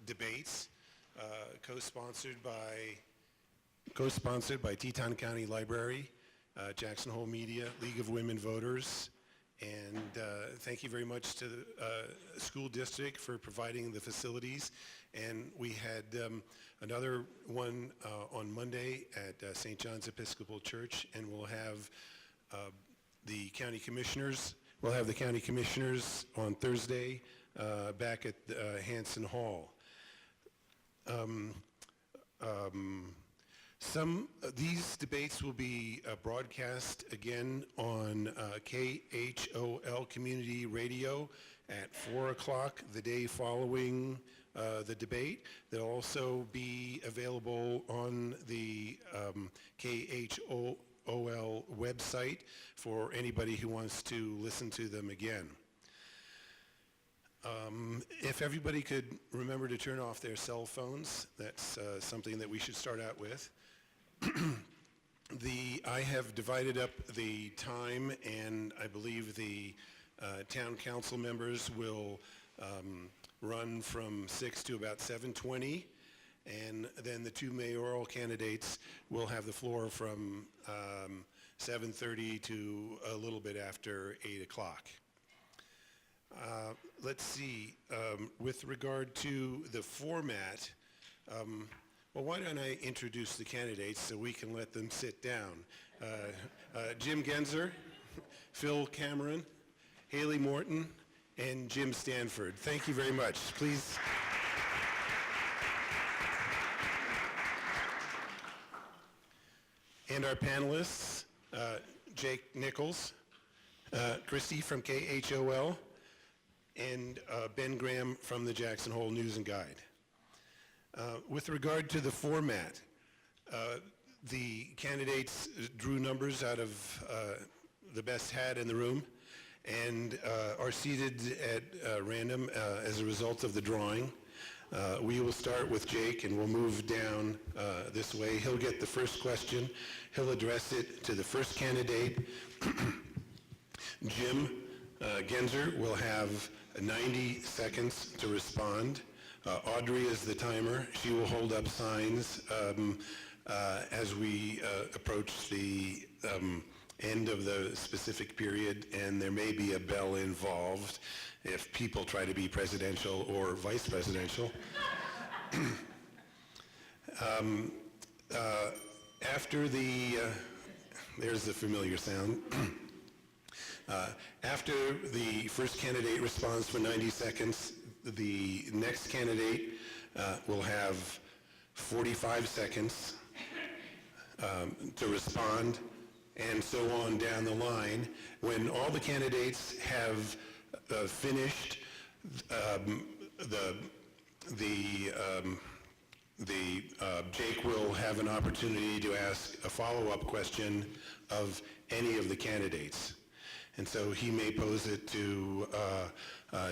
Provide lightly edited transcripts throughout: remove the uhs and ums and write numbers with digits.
debates, co-sponsored by Teton County Library, Jackson Hole Media, League of Women Voters, and thank you very much to the school district for providing the facilities. And we had another one on Monday at St. John's Episcopal Church, and we'll have the county commissioners. We'll have the county commissioners on Thursday back at Hanson Hall. These debates will be broadcast again on KHOL Community Radio at 4 o'clock the day following the debate. They'll also be available on the KHOL website for anybody who wants to listen to them again. If everybody could remember to turn off their cell phones, that's something that we should start out with. I have divided up the time, and I believe the town council members will run from 6 to about 7:20, and then the two mayoral candidates will have the floor from 7:30 to a little bit after 8 o'clock. Let's see, with regard to the format, well, why don't I introduce the candidates so we can let them sit down. Jim Genzer, Phil Cameron, Hailey Morton, and Jim Stanford. Thank you very much. Please. And our panelists, Jake Nichols, Christie from KHOL, and Ben Graham from the Jackson Hole News&Guide. With regard to the format, the candidates drew numbers out of the best hat in the room and are seated at random as a result of the drawing. We will start with Jake and we'll move down this way. He'll get the first question. He'll address it to the first candidate. Jim Genzer will have 90 seconds to respond. Audrey is the timer. She will hold up signs as we approach the end of the specific period, and there may be a bell involved if people try to be presidential or vice presidential. After there's the familiar sound. After the first candidate responds for 90 seconds, the next candidate will have 45 seconds to respond, and so on down the line. When all the candidates have finished, Jake will have an opportunity to ask a follow-up question of any of the candidates. And so he may pose it to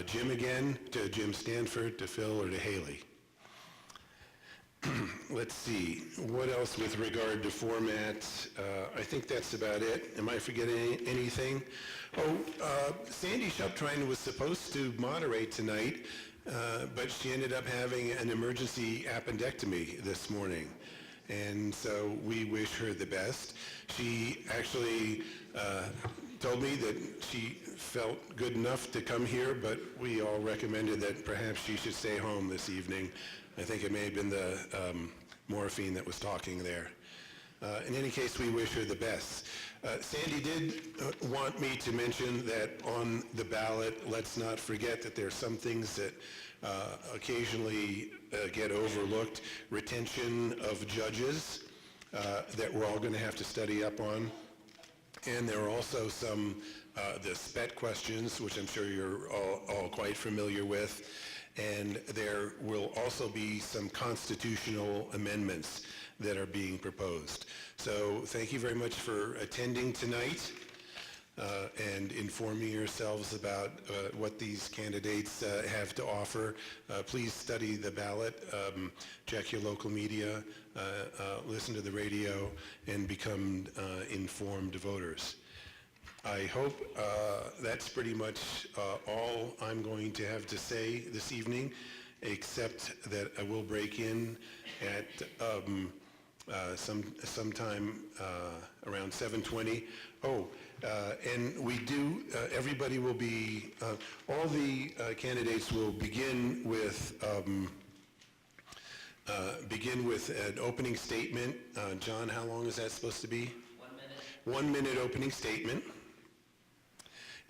Jim again, to Jim Stanford, to Phil, or to Hailey. Let's see, what else with regard to format? I think that's about it. Am I forgetting anything? Sandy Shuptrine was supposed to moderate tonight, but she ended up having an emergency appendectomy this morning. And so we wish her the best. She actually told me that she felt good enough to come here, but we all recommended that perhaps she should stay home this evening. I think it may have been the morphine that was talking there. In any case, we wish her the best. Sandy did want me to mention that on the ballot, let's not forget that there are some things that occasionally get overlooked. Retention of judges that we're all going to have to study up on. And there are also some the SPET questions, which I'm sure you're all quite familiar with. And there will also be some constitutional amendments that are being proposed. So thank you very much for attending tonight and informing yourselves about what these candidates have to offer. Please study the ballot, check your local media, listen to the radio, and become informed voters. I hope that's pretty much all I'm going to have to say this evening. except that I will break in at sometime around 7:20. And we do, everybody will be, all the candidates will begin with an opening statement. John, how long is that supposed to be? 1 minute. 1 minute opening statement.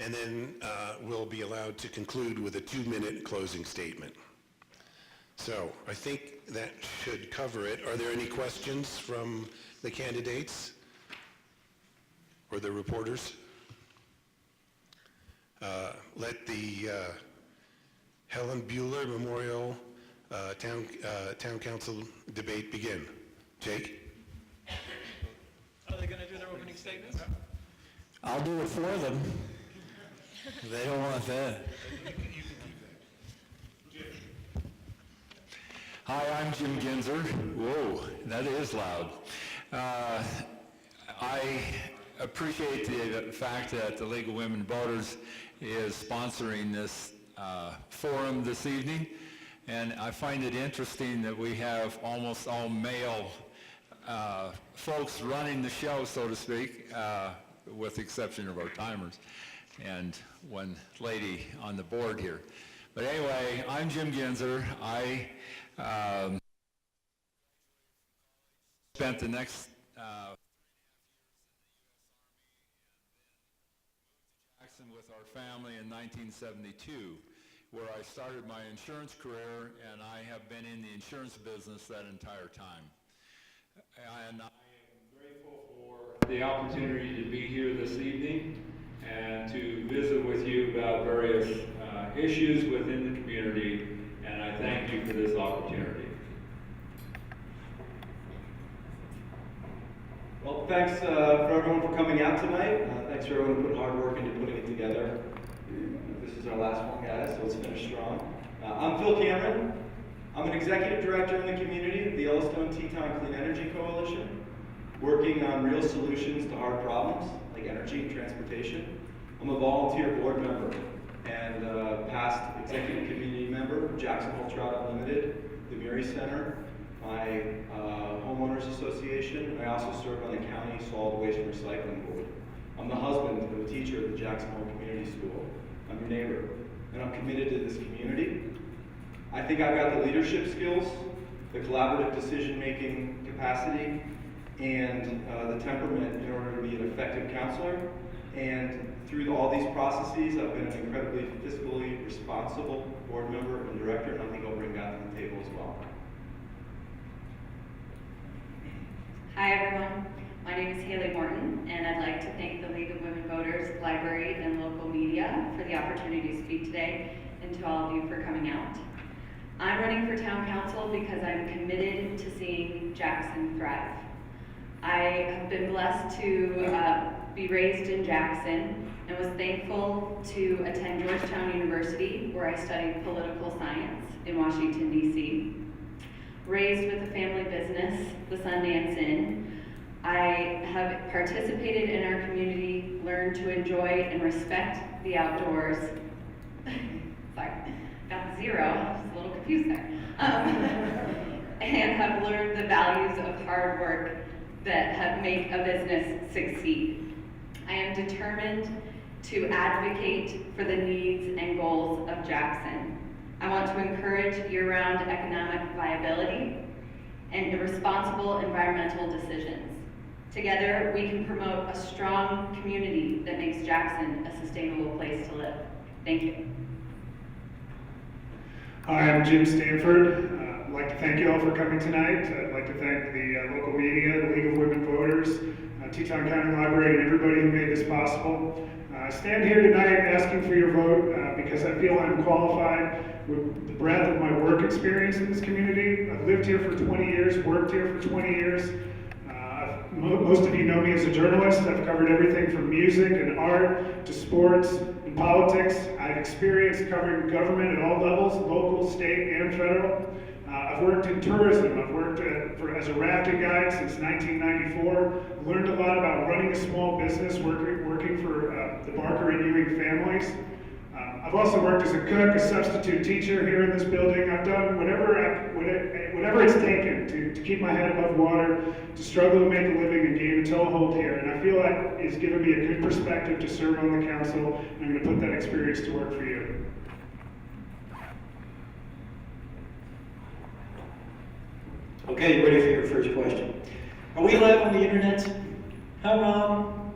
And then we'll be allowed to conclude with a 2-minute closing statement. So I think that should cover it. Are there any questions from the candidates or the reporters? Let the Helen Bueller Memorial Town Council debate begin. Jake? Are they going to do their opening statements? I'll do it for them. They don't want that. Hi, I'm Jim Genzer. Whoa, that is loud. I appreciate the fact that the League of Women Voters is sponsoring this forum this evening, and I find it interesting that we have almost all male folks running the show, so to speak, with the exception of our timers and one lady on the board here. But anyway, I'm Jim Genzer. I spent the next 3.5 years in the U.S. Army and then moved to Jackson with our family in 1972, where I started my insurance career, and I have been in the insurance business that entire time. And I am grateful for the opportunity to be here this evening and to visit with you about various issues within the community, and I thank you for this opportunity. Well, thanks for everyone for coming out tonight. Thanks for everyone who put hard work into putting it together. This is our last one, guys, so let's finish strong. I'm Phil Cameron. I'm an executive director in the community of the Yellowstone Teton Clean Energy Coalition, working on real solutions to hard problems like energy and transportation. I'm a volunteer board member and past executive community member of Jackson Hole Trout Unlimited, the Murray Center, my homeowners association, and I also serve on the county solid waste and recycling board. I'm the husband of a teacher at the Jackson Hole Community School. I'm your neighbor, and I'm committed to this community. I think I've got the leadership skills, the collaborative decision-making capacity, and the temperament in order to be an effective counselor. And through all these processes, I've been an incredibly fiscally responsible board member and director, and I think I'll bring that to the table as well. Hi everyone, my name is Hailey Morton, and I'd like to thank the League of Women Voters, Library, and local media for the opportunity to speak today, and to all of you for coming out. I'm running for town council because I'm committed to seeing Jackson thrive. I have been blessed to be raised in Jackson and was thankful to attend Georgetown University, where I studied political science in Washington, D.C. Raised with a family business, the Sundance Inn, I have participated in our community, learned to enjoy and respect the outdoors. Sorry, got the zero, I was a little confused there. And have learned the values of hard work that make a business succeed. I am determined to advocate for the needs and goals of Jackson. I want to encourage year-round economic viability and responsible environmental decisions. Together, we can promote a strong community that makes Jackson a sustainable place to live. Thank you. Hi, I'm Jim Stanford. I'd like to thank you all for coming tonight. I'd like to thank the local media, the League of Women Voters, Teton County Library, and everybody who made this possible. I stand here tonight asking for your vote because I feel I'm qualified with the breadth of my work experience in this community. I've lived here for 20 years, worked here for 20 years. Most of you know me as a journalist. I've covered everything from music and art to sports and politics. I've experienced covering government at all levels, local, state, and federal. I've worked in tourism. I've worked as a rafting guide since 1994. Learned a lot about running a small business, working for the Barker and Ewing families. I've also worked as a cook, a substitute teacher here in this building. I've done whatever it's taken to keep my head above water, to struggle to make a living and gain a toehold here. And I feel like it's given me a good perspective to serve on the council, and I'm going to put that experience to work for you. Okay, you ready for your first question? Are we live on the internet? Hi, Mom.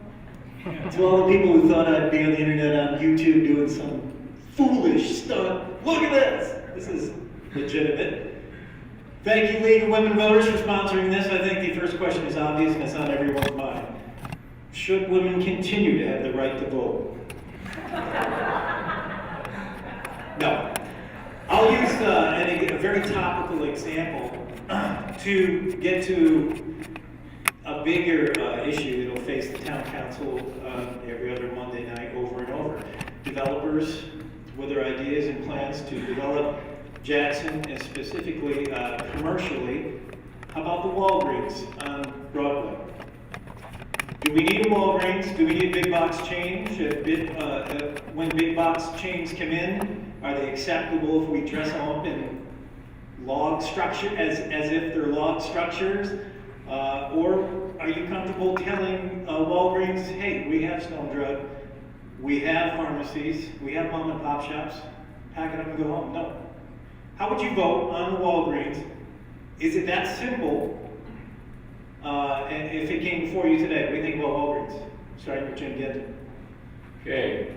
To all the people who thought I'd be on the internet on YouTube doing some foolish stuff, look at this! This is legitimate. Thank you, League of Women Voters, for sponsoring this. I think the first question is obvious and it's on everyone's mind. Should women continue to have the right to vote? No. I'll use a very topical example to get to a bigger issue that'll face the town council every other Monday night over and over. Developers with their ideas and plans to develop Jackson, and specifically commercially. How about the Walgreens on Broadway? Do we need a Walgreens? Do we need a big box change? When big box chains come in, are they acceptable if we dress them up in log structure, as if they're log structures? Or are you comfortable telling Walgreens, hey, we have Stone Drug, we have pharmacies, we have mom and pop shops, pack it up and go home? No. How would you vote on the Walgreens? Is it that simple? And if it came before you today, what do you think about Walgreens? Starting with Jim Genzer. Okay,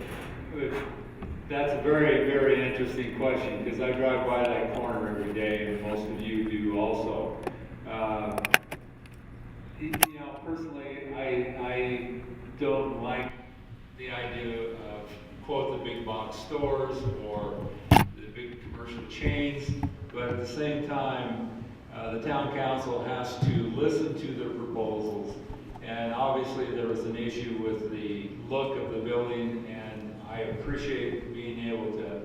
that's a very, very interesting question, because I drive by that corner every day, and most of you do also. Personally, I don't like the idea of, quote, the big box stores or the big commercial chains, but at the same time, the town council has to listen to their proposals, and obviously there was an issue with the look of the building, and I appreciate being able to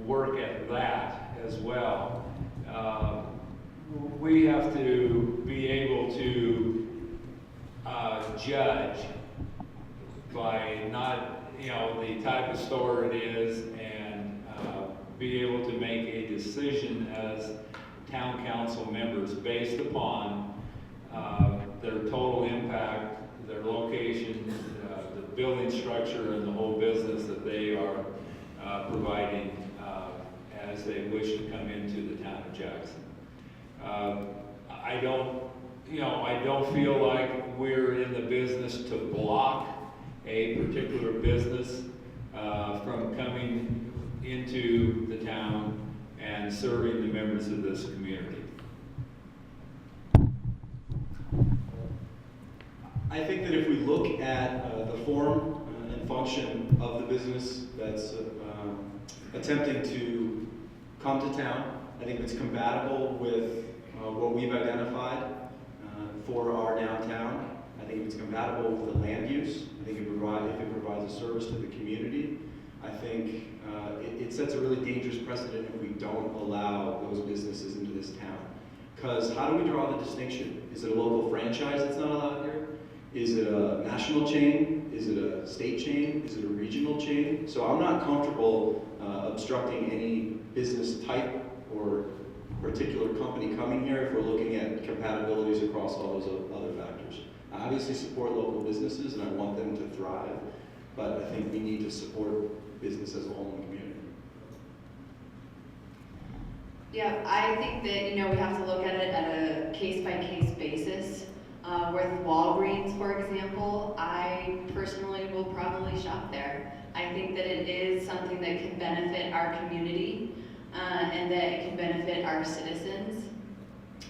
work at that as well. We have to be able to judge by not, the type of store it is, and be able to make a decision as town council members based upon their total impact, their location, the building structure, and the whole business that they are providing as they wish to come into the town of Jackson. I don't feel like we're in the business to block a particular business from coming into the town and serving the members of this community. I think that if we look at the form and function of the business that's attempting to come to town, I think it's compatible with what we've identified for our downtown. I think it's compatible with the land use. I think if it provides a service to the community, I think it sets a really dangerous precedent if we don't allow those businesses into this town. Because how do we draw the distinction? Is it a local franchise that's not allowed here? Is it a national chain? Is it a state chain? Is it a regional chain? So I'm not comfortable obstructing any business type or particular company coming here if we're looking at compatibilities across all those other factors. I obviously support local businesses and I want them to thrive, but I think we need to support business as a whole in the community. Yeah, I think that, we have to look at it at a case-by-case basis. With Walgreens, for example, I personally will probably shop there. I think that it is something that can benefit our community and that it can benefit our citizens.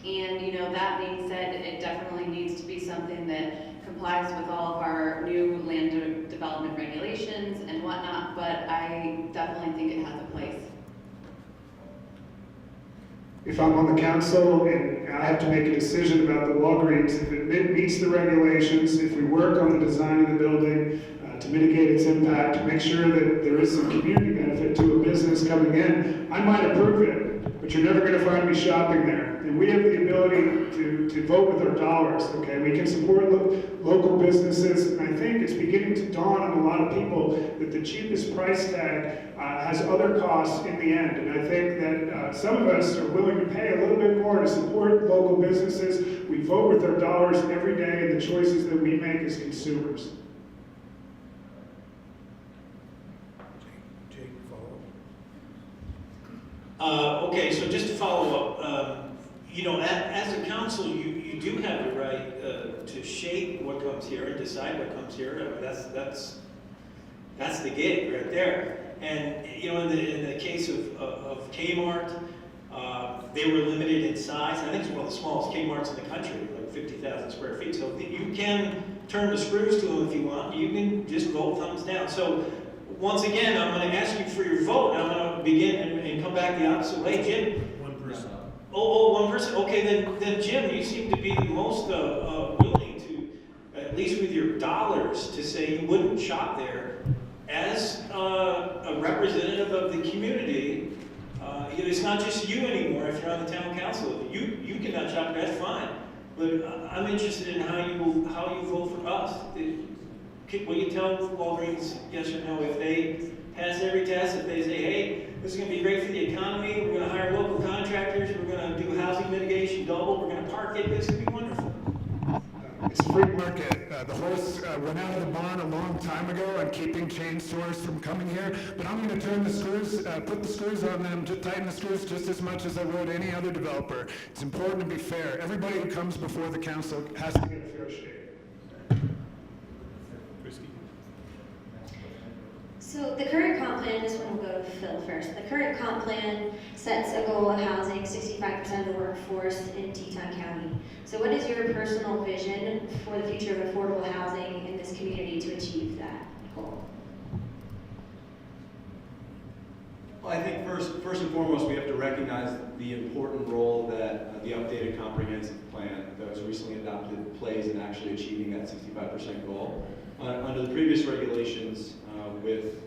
And, that being said, it definitely needs to be something that complies with all of our new land development regulations and whatnot, but I definitely think it has a place. If I'm on the council and I have to make a decision about the Walgreens, if it meets the regulations, if we work on the design of the building to mitigate its impact, to make sure that there is some community benefit to a business coming in, I might approve it. but you're never going to find me shopping there. And we have the ability to vote with our dollars, okay? We can support local businesses, and I think it's beginning to dawn on a lot of people that the cheapest price tag has other costs in the end. And I think that some of us are willing to pay a little bit more to support local businesses. We vote with our dollars every day in the choices that we make as consumers. Jake, follow Okay, so just to follow up, you know, as a council, you do have the right to shape what comes here and decide what comes here. I mean, that's the gig right there. And you know, in the case of Kmart, they were limited in size. I think it's one of the smallest Kmarts in the country, like 50,000 square feet. So you can turn the screws to them if you want. You can just vote thumbs down. So once again, I'm going to ask you for your vote. I'm going to begin and come back the opposite way. Jim? One person. Oh, one person? Okay, then Jim, you seem to be the most willing to, at least with your dollars, to say you wouldn't shop there. As a representative of the community, it's not just you anymore if you're on the town council. You cannot shop there, that's fine. But I'm interested in how you vote for us. Will you tell Walgreens yes or no if they pass every test, if they say, hey, this is going to be great for the economy, we're going to hire local contractors, we're going to do housing mitigation double, we're going to park it, this is going to be wonderful. It's a free market. The horse went out of the barn a long time ago on keeping chain stores from coming here, but I'm going to turn the screws, put the screws on them, to tighten the screws just as much as I would any other developer. It's important to be fair. Everybody who comes before the council has to get a fair shake. Christie. So the current comp plan, this one will go to Phil first. The current comp plan sets a goal of housing 65% of the workforce in Teton County. So what is your personal vision for the future of affordable housing in this community to achieve that goal? Well, I think first and foremost, we have to recognize the important role that the updated comprehensive plan that was recently adopted plays in actually achieving that 65% goal. Under the previous regulations, with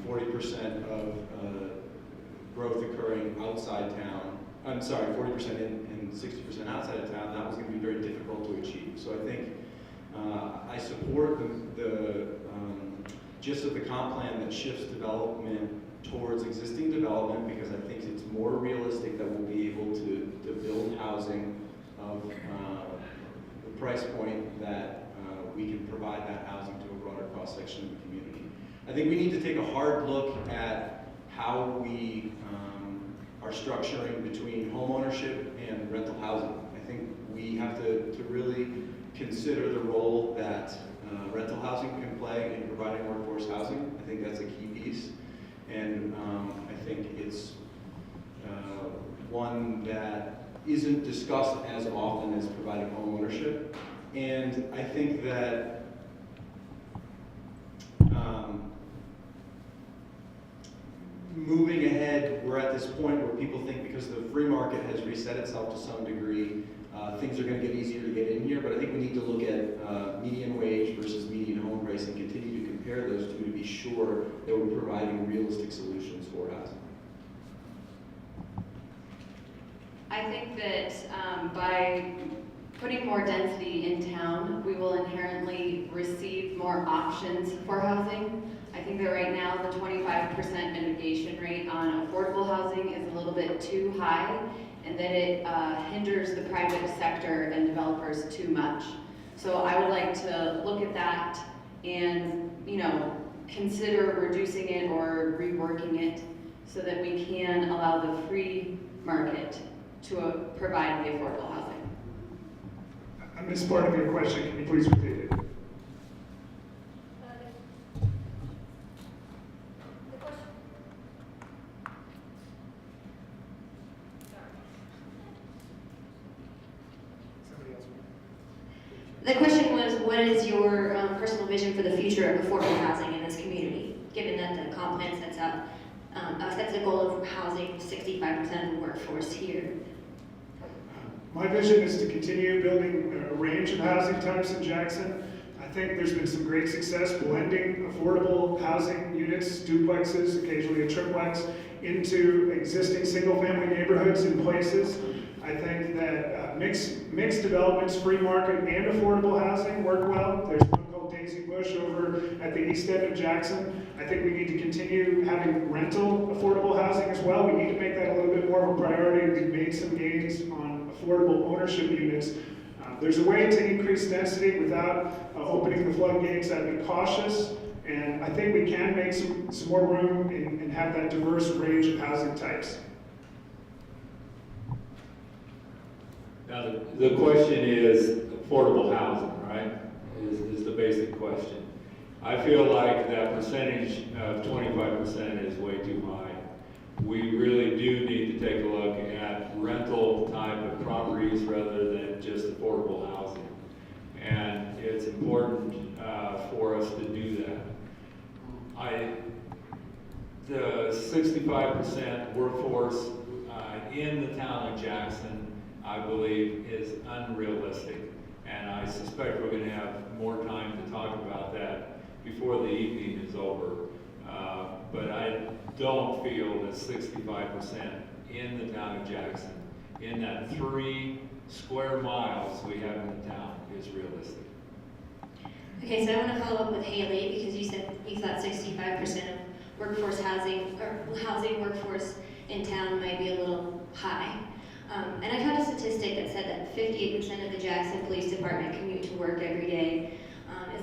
40% of growth occurring outside town, 40% in 60% outside of town, that was going to be very difficult to achieve. So I think I support the gist of the comp plan that shifts development towards existing development, because I think it's more realistic that we'll be able to build housing of the price point that we can provide that housing to a broader cross section of the community. I think we need to take a hard look at how we are structuring between home ownership and rental housing. I think we have to really consider the role that rental housing can play in providing workforce housing. I think that's a key piece. And I think it's one that isn't discussed as often as providing home ownership. And I think that moving ahead, we're at this point where people think because the free market has reset itself to some degree, things are going to get easier to get in here. But I think we need to look at median wage versus median home price and continue to compare those two to be sure that we're providing realistic solutions for housing. I think that by putting more density in town, we will inherently receive more options for housing. I think that right now the 25% mitigation rate on affordable housing is a little bit too high, and that it hinders the private sector and developers too much. So I would like to look at that and, you know, consider reducing it or reworking it so that we can allow the free market to provide the affordable housing. I missed part of your question. Can you please repeat it? The question was, what is your personal vision for the future of affordable housing in this community, given that the comp plan sets a goal of housing 65% of the workforce here? My vision is to continue building a range of housing types in Jackson. I think there's been some great success blending affordable housing units, duplexes, occasionally a triplex, into existing single-family neighborhoods in places. I think that mixed developments, free market, and affordable housing work well. There's one called Daisy Bush over at the east end of Jackson. I think we need to continue having rental affordable housing as well. We need to make that a little bit more of a priority. We've made some gains on affordable ownership units. There's a way to increase density without opening the floodgates. I'd be cautious, and I think we can make some more room and have that diverse range of housing types. Now, the question is affordable housing, right? Is the basic question. I feel like that percentage of 25% is way too high. We really do need to take a look at rental type of properties rather than just affordable housing. And it's important for us to do that. The 65% workforce in the town of Jackson, I believe, is unrealistic. And I suspect we're going to have more time to talk about that before the evening is over. But I don't feel that 65% in the town of Jackson, in that 3 square miles we have in the town, is realistic. Okay, so I want to follow up with Hailey, because you said you thought 65% of workforce housing, or housing workforce in town might be a little high. And I found a statistic that said that 58% of the Jackson Police Department commute to work every day. Is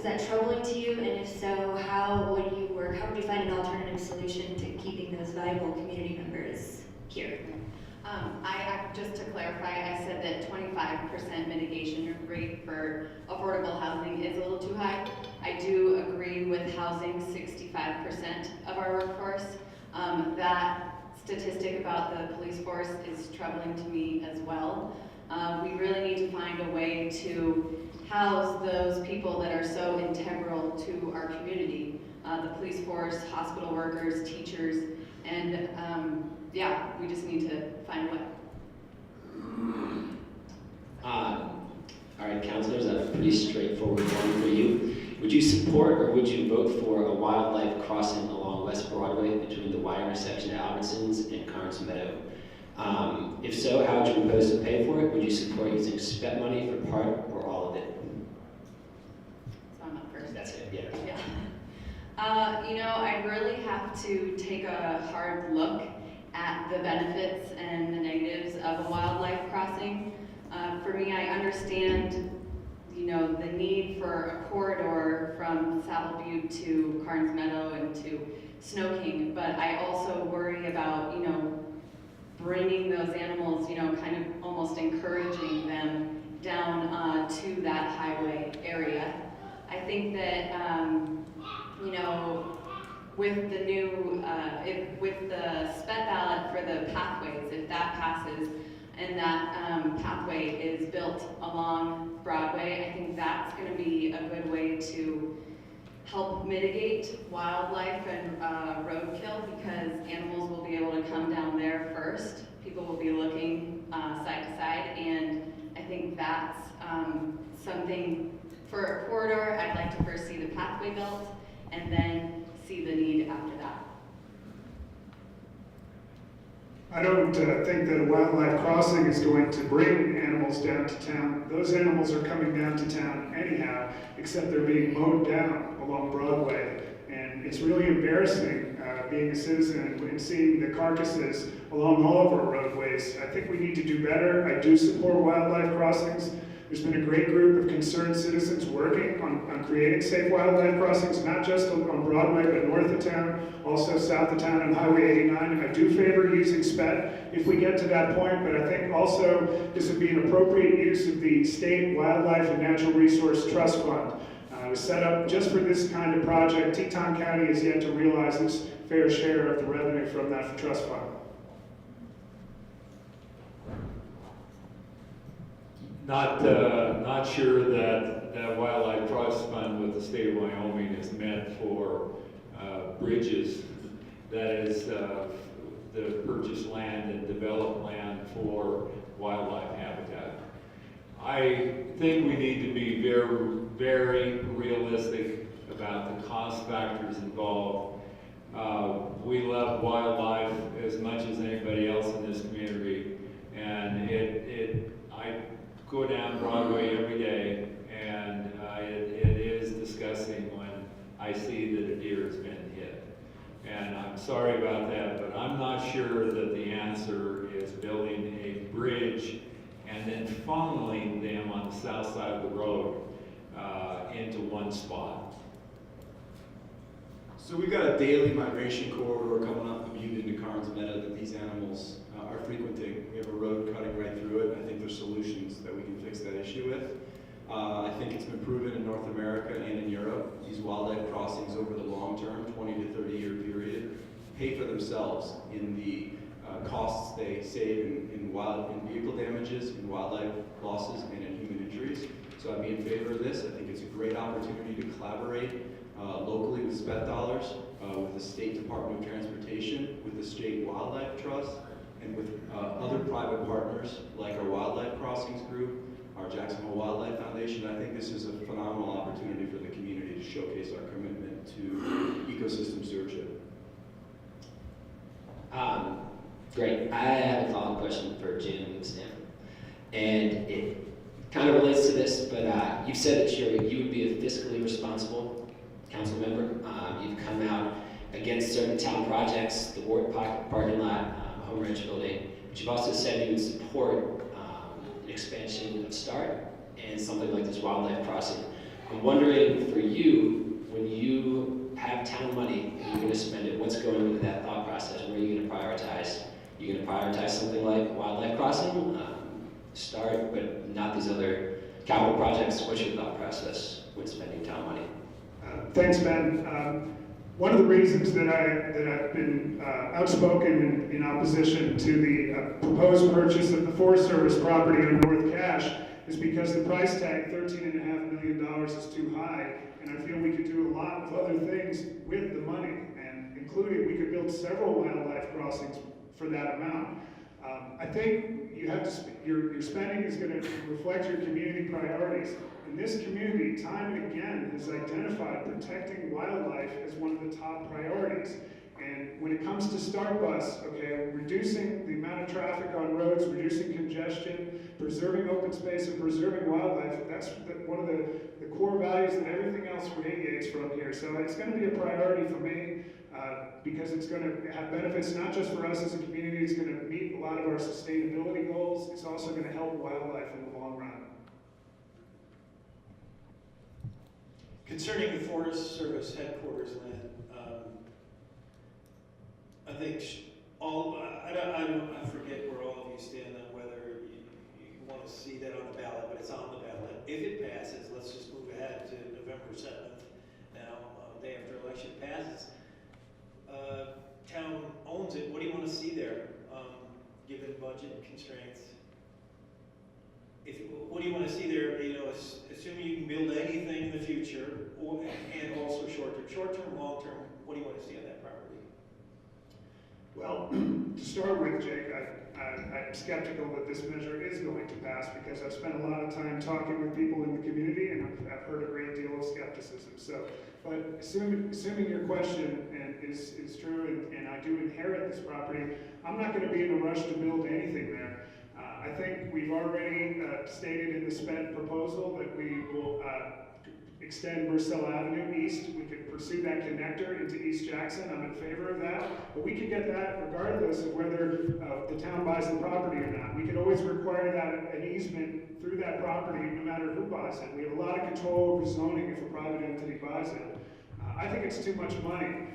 that troubling to you? And if so, how would you work? How would you find an alternative solution to keeping those valuable community members here? Just to clarify, I said that 25% mitigation rate for affordable housing is a little too high. I do agree with housing 65% of our workforce. That statistic about the police force is troubling to me as well. We really need to find a way to house those people that are so integral to our community. The police force, hospital workers, teachers, and yeah, we just need to find a way. All right, councilors, I have a pretty straightforward one for you. Would you support or would you vote for a wildlife crossing along West Broadway between the Y intersection at Albertsons and Carnes Meadow? If so, how would you propose to pay for it? Would you support using SPET money for part or all of it? So I'm up first. That's it, yeah. I really have to take a hard look at the benefits and the negatives of a wildlife crossing. For me, I understand, the need for a corridor from Saddle Butte to Carnes Meadow and to Snow King, but I also worry about, bringing those animals, kind of almost encouraging them down to that highway area. I think that, with the new, with the SPET ballot for the pathways, if that passes and that pathway is built along Broadway, I think that's going to be a good way to help mitigate wildlife and roadkill, because animals will be able to come down there first. People will be looking side to side, and I think that's something for a corridor. I'd like to first see the pathway built and then see the need after that. I don't think that a wildlife crossing is going to bring animals down to town. Those animals are coming down to town anyhow, except they're being mowed down along Broadway. And it's really embarrassing being a citizen and seeing the carcasses along all of our roadways. I think we need to do better. I do support wildlife crossings. There's been a great group of concerned citizens working on creating safe wildlife crossings, not just on Broadway, but north of town, also south of town on Highway 89. I do favor using SPET if we get to that point, but I think also this would be an appropriate use of the State Wildlife and Natural Resource Trust Fund. It was set up just for this kind of project. Teton County has yet to realize its fair share of the revenue from that trust fund. Not sure that Wildlife Trust Fund with the state of Wyoming is meant for bridges. That is the purchase land and develop land for wildlife habitat. I think we need to be very, very realistic about the cost factors involved. We love wildlife as much as anybody else in this community, and I go down Broadway every day, and it is disgusting when I see that a deer has been hit. And I'm sorry about that, but I'm not sure that the answer is building a bridge and then funneling them on the south side of the road into one spot. So we've got a daily migration corridor coming off the Butte into Carnes Meadow that these animals are frequenting. We have a road cutting right through it, and I think there's solutions that we can fix that issue with. I think it's been proven in North America and in Europe, these wildlife crossings over the long term, 20 to 30 year period, pay for themselves in the costs they save in vehicle damages, in wildlife losses, and in human injuries. So I'd be in favor of this. I think it's a great opportunity to collaborate locally with SPET dollars, with the State Department of Transportation, with the State Wildlife Trust, and with other private partners like our Wildlife Crossings Group, our Jackson Hole Wildlife Foundation. I think this is a phenomenal opportunity for the community to showcase our commitment to ecosystem stewardship. Great. I have a follow-up question for Jim and Stanford. And it kind of relates to this, but you've said that you would be a fiscally responsible council member. You've come out against certain town projects, the Ward parking lot, Home Ranch building, but you've also said you would support an expansion of START and something like this wildlife crossing. I'm wondering for you, when you have town money and you're going to spend it, what's going into that thought process? What are you going to prioritize? You're going to prioritize something like wildlife crossing, START, but not these other capital projects? What's your thought process when spending town money? Thanks, Ben. One of the reasons that I've been outspoken in opposition to the proposed purchase of the Forest Service property on North Cache is because the price tag, $13.5 million, is too high, and I feel we could do a lot of other things with the money, and including we could build several wildlife crossings for that amount. I think you have to, your spending is going to reflect your community priorities. And this community, time and again, has identified protecting wildlife as one of the top priorities. And when it comes to START bus, okay, reducing the amount of traffic on roads, reducing congestion, preserving open space, and preserving wildlife, that's one of the core values that everything else radiates from here. So it's going to be a priority for me because it's going to have benefits not just for us as a community, it's going to meet a lot of our sustainability goals. It's also going to help wildlife in the long run. Concerning the Forest Service headquarters land, I think I forget where all of you stand on whether you want to see that on the ballot, but it's on the ballot. If it passes, let's just move ahead to November 7th. Now, day after election passes, town owns it. What do you want to see there, given budget constraints? What do you want to see there? You know, assuming you can build anything in the future, and also short-term, long-term. What do you want to see on that property? Well, to start with, Jake, I'm skeptical that this measure is going to pass because I've spent a lot of time talking with people in the community and I've heard a great deal of skepticism. So, but assuming your question is true and I do inherit this property, I'm not going to be in a rush to build anything there. I think we've already stated in the SPED proposal that we will extend Purcell Avenue east. We could pursue that connector into East Jackson. I'm in favor of that. But we could get that regardless of whether the town buys the property or not. We could always require that an easement through that property no matter who buys it. We have a lot of control over zoning if a private entity buys it. I think it's too much money.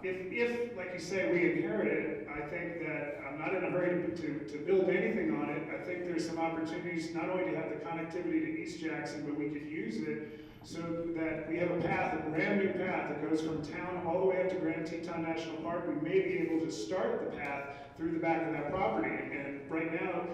If, like you say, we inherit it, I think that I'm not in a hurry to build anything on it. I think there's some opportunities not only to have the connectivity to East Jackson, but we could use it so that we have a path, a brand new path that goes from town all the way up to Grand Teton National Park. We may be able to start the path through the back of that property. And right now,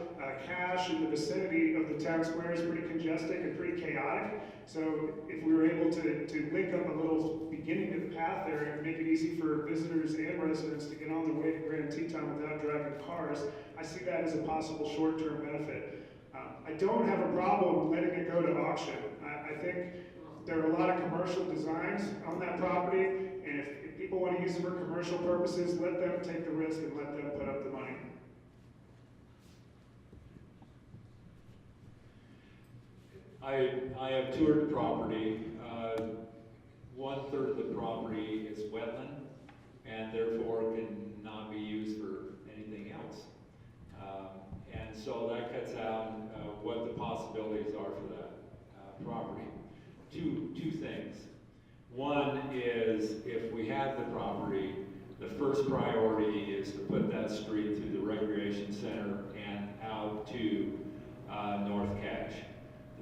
Cache in the vicinity of the town square is pretty congested and pretty chaotic. So if we were able to link up a little beginning of the path there and make it easy for visitors and residents to get on their way to Grand Teton without driving cars, I see that as a possible short-term benefit. I don't have a problem letting it go to auction. I think there are a lot of commercial designs on that property, and if people want to use it for commercial purposes, let them take the risk and let them put up the money. I have toured the property. 1/3 of the property is wetland and therefore cannot be used for anything else. And so that cuts out what the possibilities are for that property. Two things. One is if we have the property, the first priority is to put that street through the recreation center and out to North Cache.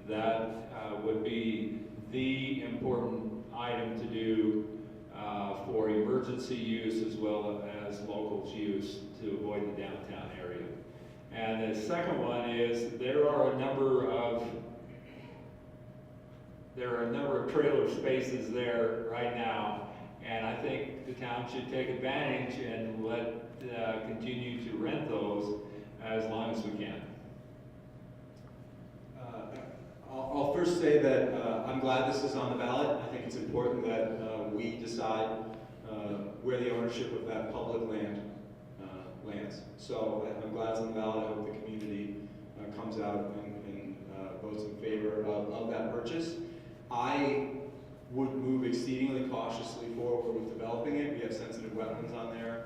That would be the important item to do for emergency use as well as locals use to avoid the downtown area. And the second one is there are a number of trailer spaces there right now, and I think the town should take advantage and continue to rent those as long as we can. I'll first say that I'm glad this is on the ballot. I think it's important that we decide where the ownership of that public land lands. So I'm glad it's on the ballot. I hope the community comes out and votes in favor of that purchase. I would move exceedingly cautiously forward with developing it. We have sensitive wetlands on there.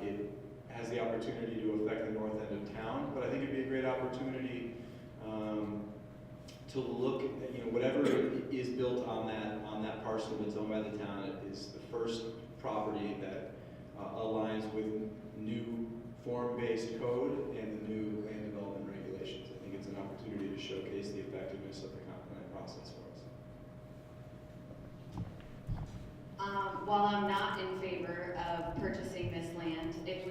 It has the opportunity to affect the north end of town, but I think it'd be a great opportunity to look at, whatever is built on that parcel that's owned by the town is the first property that aligns with new form-based code and the new land development regulations. I think it's an opportunity to showcase the effectiveness of the comp plan process for us. While I'm not in favor of purchasing this land, if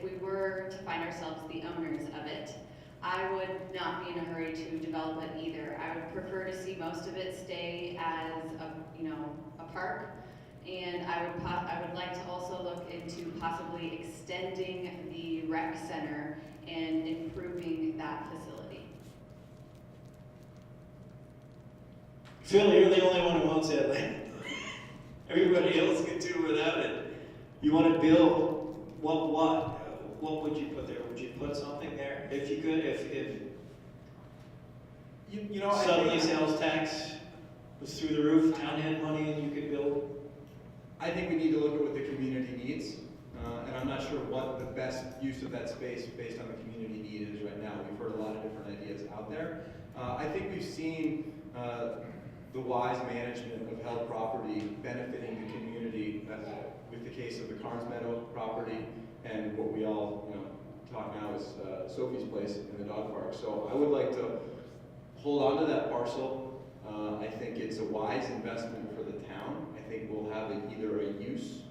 we were to find ourselves the owners of it, I would not be in a hurry to develop it either. I would prefer to see most of it stay as a park, and I would like to also look into possibly extending the rec center and improving that facility. Phil, you're the only one who wants that land. Everybody else can do without it. You want to build what would you put there? Would you put something there if you could? If suddenly sales tax was through the roof, town had money and you could build? I think we need to look at what the community needs, and I'm not sure what the best use of that space based on the community need is right now. We've heard a lot of different ideas out there. I think we've seen the wise management of held property benefiting the community with the case of the Carnes Meadow property and what we all talk now is Sophie's place in the dog park. So I would like to hold on to that parcel. I think it's a wise investment for the town. I think we'll have either a use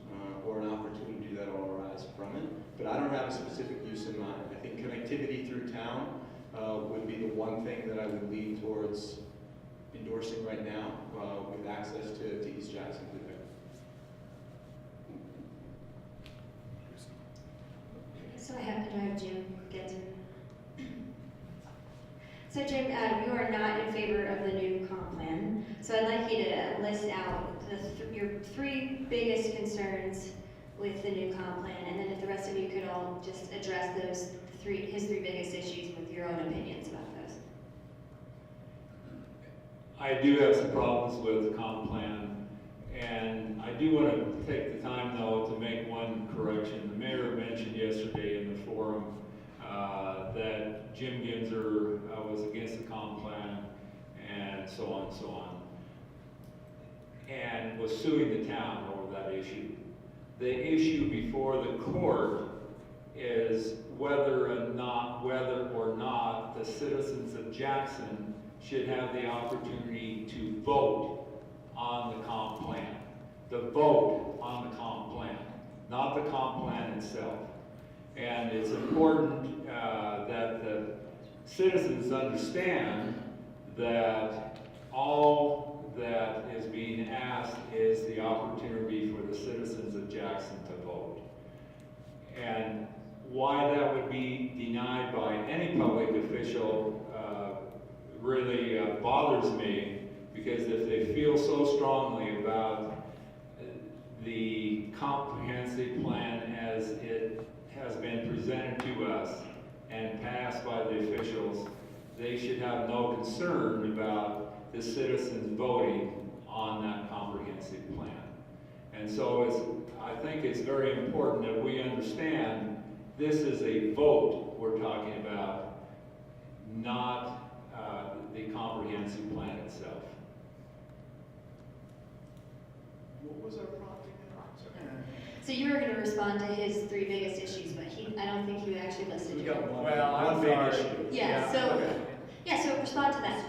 or an opportunity that will arise from it. But I don't have a specific use in mind. I think connectivity through town would be the one thing that I would lean towards endorsing right now with access to East Jackson through there. So do I have Jim Genzer? So Jim, you are not in favor of the new comp plan. So I'd like you to list out your three biggest concerns with the new comp plan, and then if the rest of you could all just address his three biggest issues with your own opinions about those. I do have some problems with the comp plan, and I do want to take the time though to make one correction. The mayor mentioned yesterday in the forum that Jim Genzer was against the comp plan and so on, and was suing the town over that issue. The issue before the court is whether or not the citizens of Jackson should have the opportunity to vote on the comp plan. The vote on the comp plan, not the comp plan itself. And it's important that the citizens understand that all that is being asked is the opportunity for the citizens of Jackson to vote. And why that would be denied by any public official really bothers me, because if they feel so strongly about the comprehensive plan as it has been presented to us and passed by the officials, they should have no concern about the citizens voting on that comprehensive plan. And so I think it's very important that we understand this is a vote we're talking about, not the comprehensive plan itself. What was our prompting? So you were going to respond to his 3 biggest issues, but I don't think you actually listed We your. got one. Well, I'm one big sorry. issue. Yeah, so, Okay. yeah, so respond to that.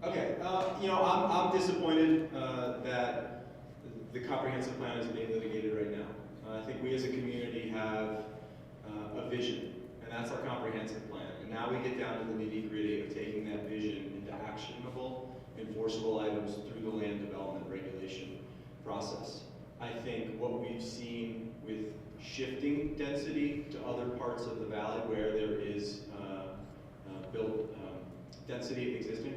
Okay, I'm disappointed that the comprehensive plan is being litigated right now. I think we as a community have a vision, and that's our comprehensive plan. And now we get down to the nitty-gritty of taking that vision into actionable, enforceable items through the land development regulation process. I think what we've seen with shifting density to other parts of the valley where there is built density existing,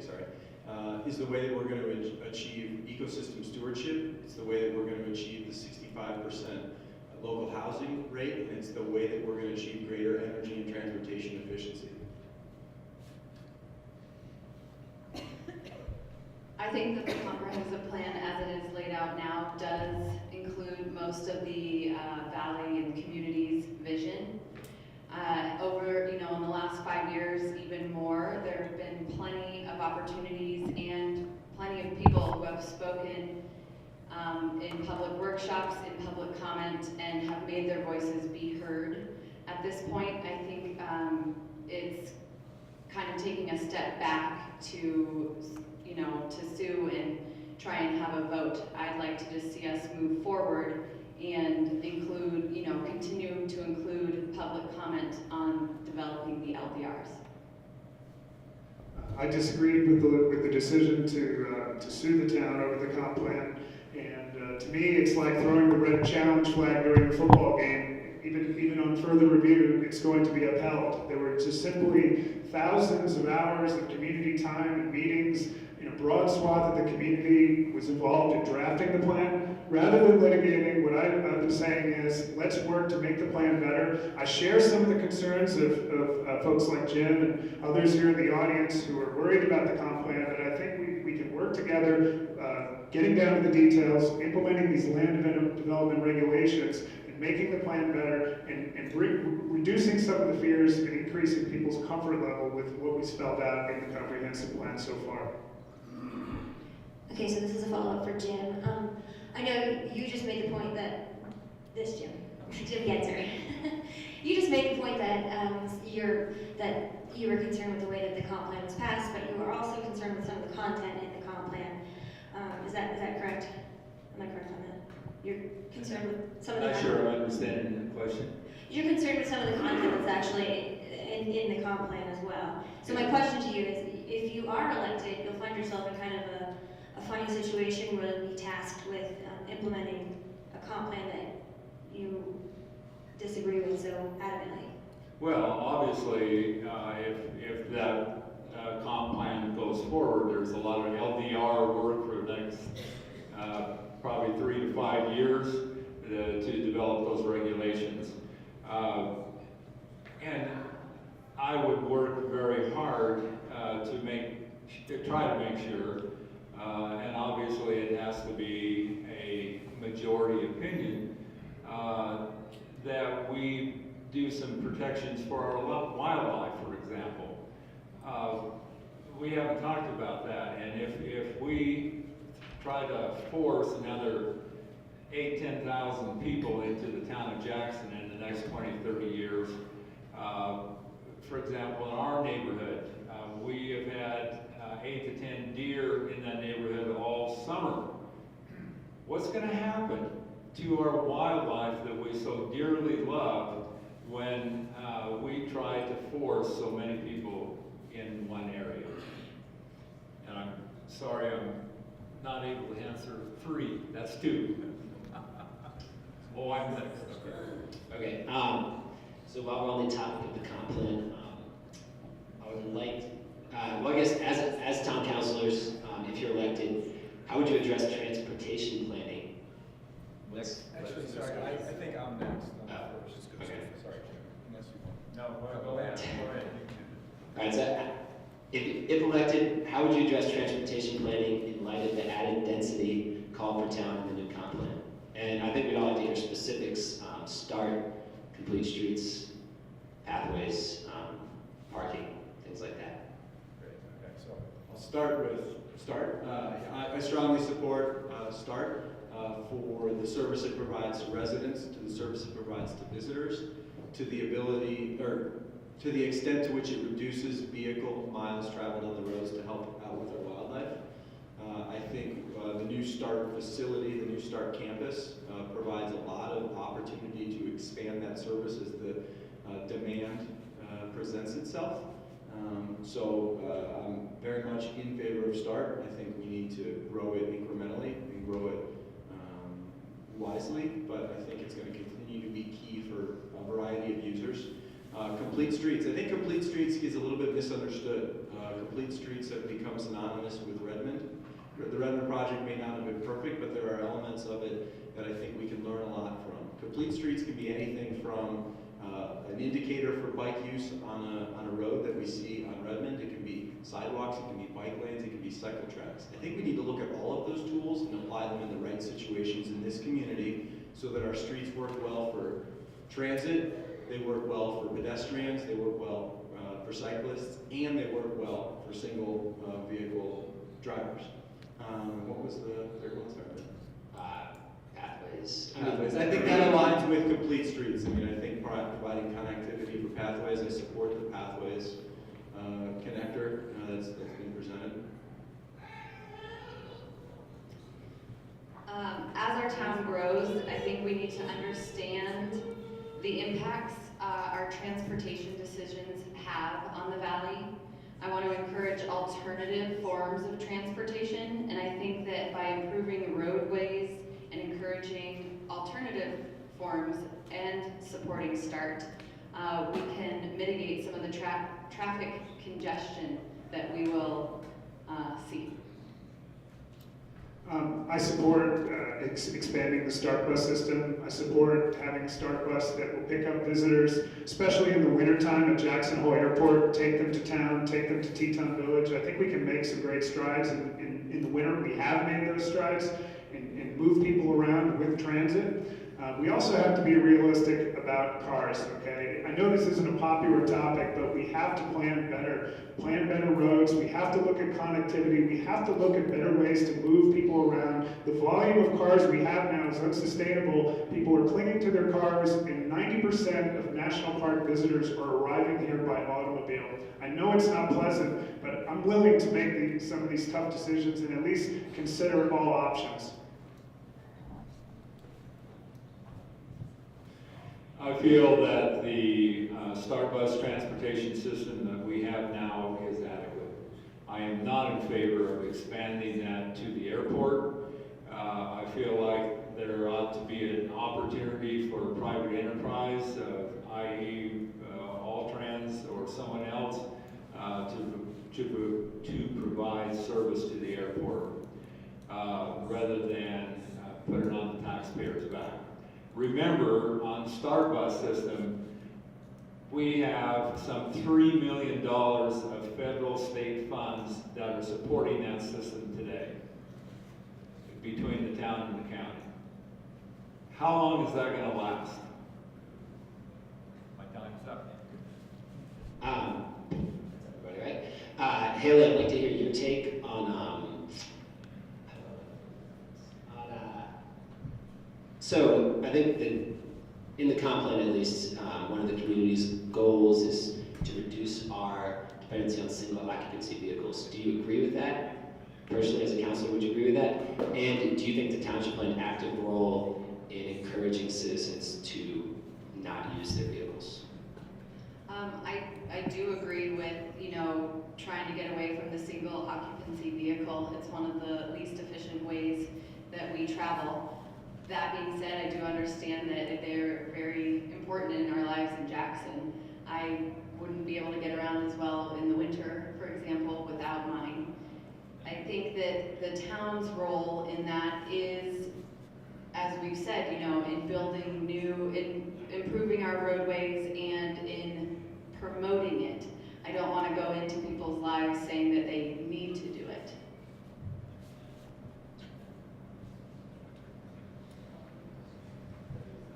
is the way that we're going to achieve ecosystem stewardship. It's the way that we're going to achieve the 65% local housing rate, and it's the way that we're going to achieve greater energy and transportation efficiency. I think that the comprehensive plan as it is laid out now does include most of the valley and community's vision. Over, in the last 5 years, even more, there have been plenty of opportunities and plenty of people who have spoken in public workshops, in public comment, and have made their voices be heard. At this point, I think it's kind of taking a step back to sue and try and have a vote. I'd like to just see us move forward and include, continue to include public comment on developing the LDRs. I disagreed with the decision to sue the town over the comp plan, and to me, it's like throwing the red challenge flag during a football game. Even on further review, it's going to be upheld. There were just simply thousands of hours of community time and meetings. A broad swath of the community was involved in drafting the plan. Rather than litigating, what I've been saying is, let's work to make the plan better. I share some of the concerns of folks like Jim and others here in the audience who are worried about the comp plan, but I think we can work together, getting down to the details, implementing these land development regulations, and making the plan better, and reducing some of the fears and increasing people's comfort level with what we spelled out in the comprehensive plan so far. Okay, so this is a follow-up for Jim. I know you just made the point that, Jim Genzer, you just made the point that you were concerned with the way that the comp plan was passed, but you were also concerned with some of the content in the comp plan. Is that correct? Am I correct on that? You're concerned with some of the I'm not content? sure I'm understanding the question. You're concerned with some of the content that's actually in the comp plan as well. So my question to you is, if you are elected, you'll find yourself in kind of a funny situation where you'll be tasked with implementing a comp plan that you disagree with so adamantly. Well, obviously, if that comp plan goes forward, there's a lot of LDR work for the next probably 3 to 5 years to develop those regulations. And I would work very hard to try to make sure, and obviously it has to be a majority opinion, that we do some protections for our wildlife, for example. We haven't talked about that, and if we try to force another 10,000 people into the town of Jackson in the next 20, 30 years, for example, in our neighborhood, we have had 8 to 10 deer in that neighborhood all summer. What's going to happen to our wildlife that we so dearly love when we try to force so many people in one area? And I'm sorry I'm not able to answer 3. That's 2. Oh, I'm next. Okay, so while we're on the topic of the comp plan, I would like, well, I guess as town councilors, if you're elected, how would you address transportation planning? What's Go ahead. All right, so if elected, how would you address transportation planning in light of the added density called for town in the new comp plan? And I think we'd all like to hear specifics, start, complete streets, pathways, parking, things like that. Great, okay, so I'll start with START. I strongly support START for the service it provides to residents, to the service it provides to visitors, to the ability, or to the extent to which it reduces vehicle miles traveled on the roads to help out with our wildlife. I think the new START facility, the new START campus, provides a lot of opportunity to expand that service as the demand presents itself. So I'm very much in favor of START. I think we need to grow it incrementally and grow it wisely, but I think it's going to continue to be key for a variety of users. Complete streets. I think complete streets is a little bit misunderstood. Complete streets have become synonymous with Redmond. The Redmond project may not have been perfect, but there are elements of it that I think we can learn a lot from. Complete streets can be anything from an indicator for bike use on a road that we see on Redmond. It can be sidewalks, it can be bike lanes, it can be cycle tracks. I think we need to look at all of those tools and apply them in the right situations in this community so that our streets work well for transit, they work well for pedestrians, they work well for cyclists, and they work well for single vehicle drivers. What was the third one? Sorry. Pathways. Pathways. I think that aligns with complete streets. I mean, I think providing connectivity for pathways, I support the pathways connector that's been presented. As our town grows, I think we need to understand the impacts our transportation decisions have on the valley. I want to encourage alternative forms of transportation, and I think that by improving the roadways and encouraging alternative forms and supporting START, we can mitigate some of the traffic congestion that we will see. I support expanding the START bus system. I support having a START bus that will pick up visitors, especially in the wintertime at Jackson Hole Airport, take them to town, take them to Teton Village. I think we can make some great strides in the winter. We have made those strides and move people around with transit. We also have to be realistic about cars, okay? I know this isn't a popular topic, but we have to plan better roads. We have to look at connectivity. We have to look at better ways to move people around. The volume of cars we have now is unsustainable. People are clinging to their cars, and 90% of national park visitors are arriving here by automobile. I know it's not pleasant, but I'm willing to make some of these tough decisions and at least consider all options. I feel that the START bus transportation system that we have now is adequate. I am not in favor of expanding that to the airport. I feel like there ought to be an opportunity for private enterprise, i.e. Alltrans or someone else, to provide service to the airport rather than put it on the taxpayer's back. Remember, on the START bus system, we have some $3 million of federal state funds that are supporting that system today between the town and the county. How long is that going to last? My time's up. Everybody right? Hailey, I'd like to hear your take on so I think that in the comp plan, at least, one of the community's goals is to reduce our dependency on single occupancy vehicles. Do you agree with that? Personally, as a councilor, would you agree with that? And do you think the township played an active role in encouraging citizens to not use their vehicles? I do agree with, trying to get away from the single occupancy vehicle. It's one of the least efficient ways that we travel. That being said, I do understand that they're very important in our lives in Jackson. I wouldn't be able to get around as well in the winter, for example, without mine. I think that the town's role in that is, as we've said, in building in improving our roadways and in promoting it. I don't want to go into people's lives saying that they need to do it.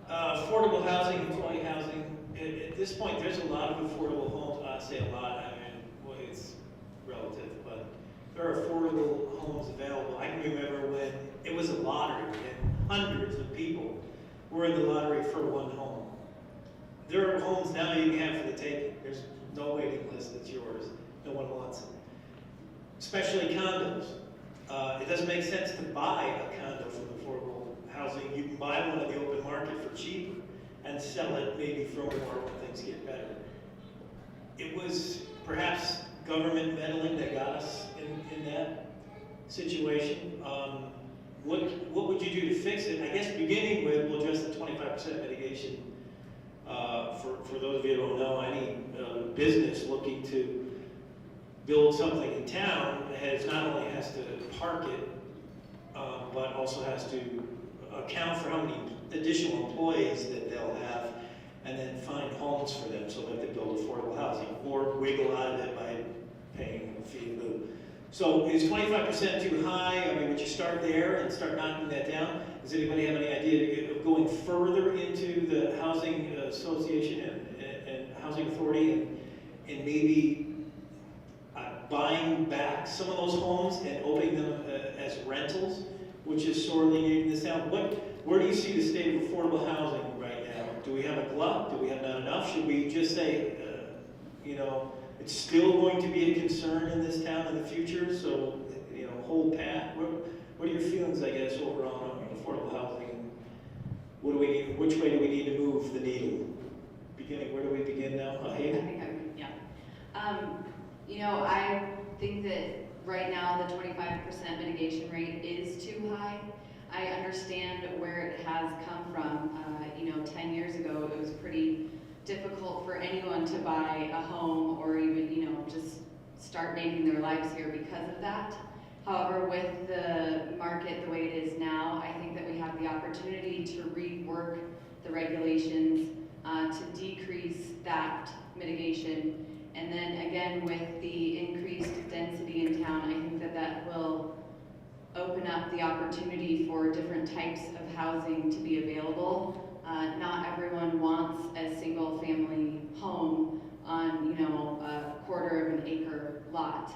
Affordable housing, employee housing. At this point, there's a lot of affordable homes. I say a lot, I mean, well, it's relative, but there are affordable homes available. I can remember when it was a lottery and hundreds of people were in the lottery for one home. There are homes now you can have for the taking. There's no waiting list, it's yours. No one wants it. Especially condos. It doesn't make sense to buy a condo from affordable housing. You can buy one in the open market for cheaper and sell it maybe for more when things get better. It was perhaps government meddling that got us in that situation. What would you do to fix it? I guess beginning with, we'll address the 25% mitigation. For those of you who don't know, any business looking to build something in town not only has to park it, but also has to account for how many additional employees that they'll have, and then find homes for them so that they build affordable housing, or wiggle out of it by paying a fee in lieu. So is 25% too high? I mean, would you start there and start knocking that down? Does anybody have any idea of going further into the housing association and housing authority and maybe buying back some of those homes and opening them as rentals, which is sorely needed in this town? Where do you see the state of affordable housing right now? Do we have a glut? Do we have not enough? Should we just say, it's still going to be a concern in this town in the future, so, hold pat? What are your feelings, I guess, overall on affordable housing? What do we need? Which way do we need to move the needle? Where do we begin now? Hailey? I think that right now the 25% mitigation rate is too high. I understand where it has come from. 10 years ago, it was pretty difficult for anyone to buy a home or even, just start making their lives here because of that. However, with the market the way it is now, I think that we have the opportunity to rework the regulations to decrease that mitigation. And then again, with the increased density in town, I think that that will open up the opportunity for different types of housing to be available. Not everyone wants a single family home on, a quarter of an acre lot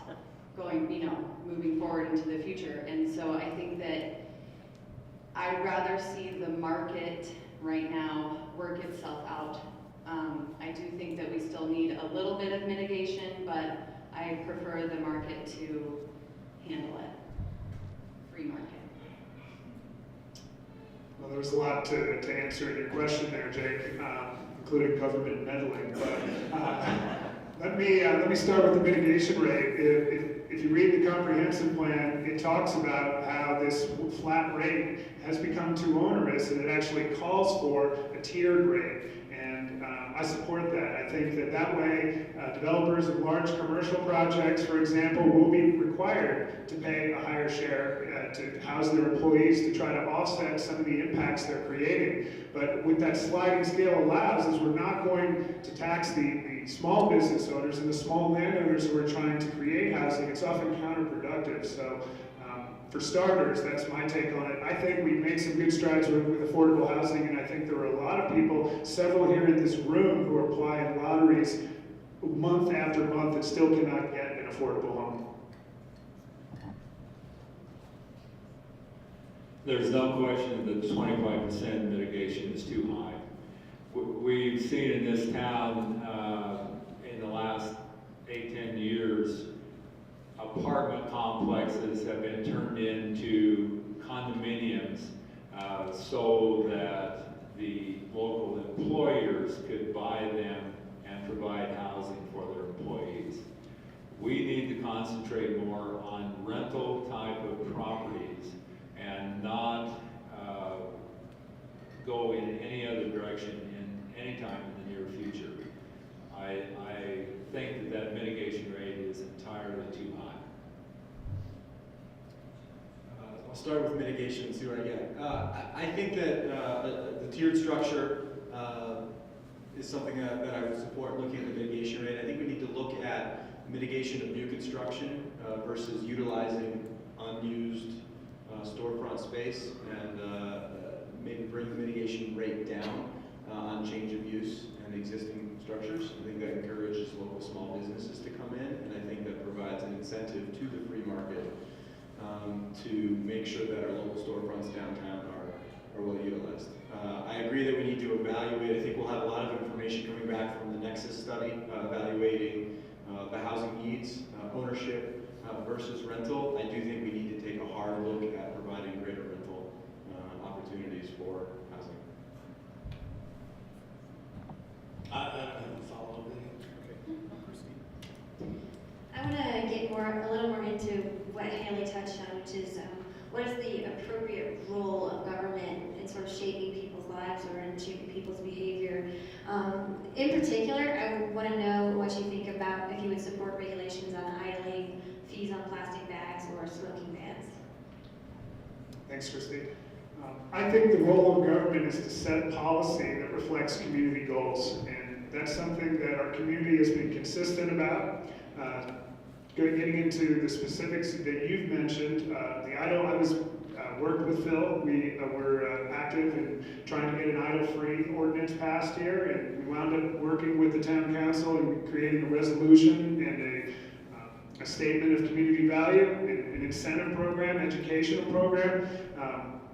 moving forward into the future. And so I think that I'd rather see the market right now work itself out. I do think that we still need a little bit of mitigation, but I prefer the market to handle it. Free market. Well, there was a lot to answer in your question there, Jake, including government meddling. But let me start with the mitigation rate. If you read the comprehensive plan, it talks about how this flat rate has become too onerous, and it actually calls for a tiered rate. And I support that. I think that way, developers of large commercial projects, for example, will be required to pay a higher share to house their employees to try to offset some of the impacts they're creating. But what that sliding scale allows is we're not going to tax the small business owners and the small landowners who are trying to create housing. It's often counterproductive. So for starters, that's my take on it. I think we've made some good strides with affordable housing, and I think there are a lot of people, several here in this room, who are applying lotteries month after month and still cannot get an affordable home. There's no question that 25% mitigation is too high. We've seen in this town in the last 8-10 years, apartment complexes have been turned into condominiums so that the local employers could buy them and provide housing for their employees. We need to concentrate more on rental type of properties and not go in any other direction in any time in the near future. I think that mitigation rate is entirely too high. I'll start with mitigation and see what I get. I think that the tiered structure is something that I would support, looking at the mitigation rate. I think we need to look at mitigation of new construction versus utilizing unused storefront space, and maybe bring the mitigation rate down on change of use and existing structures. I think that encourages local small businesses to come in, and I think that provides an incentive to the free market to make sure that our local storefronts downtown are well utilized. I agree that we need to evaluate. I think we'll have a lot of information coming back from the Nexus study evaluating the housing needs, ownership versus rental. I do think we need to take a hard look at providing greater rental opportunities for housing. I don't have a follow-up. Okay. Christie. I want to get a little more into what Hailey touched on, which is what is the appropriate role of government in sort of shaping people's lives or in shaping people's behavior. In particular, I want to know what you think about if you would support regulations on idling, fees on plastic bags, or smoking bans. Thanks, Christie. I think the role of government is to set policy that reflects community goals, and that's something that our community has been consistent about. Getting into the specifics that you've mentioned, I was worked with Phil. We were active in trying to get an idle-free ordinance passed here, and we wound up working with the town council and creating a resolution and a statement of community value, an incentive program, educational program.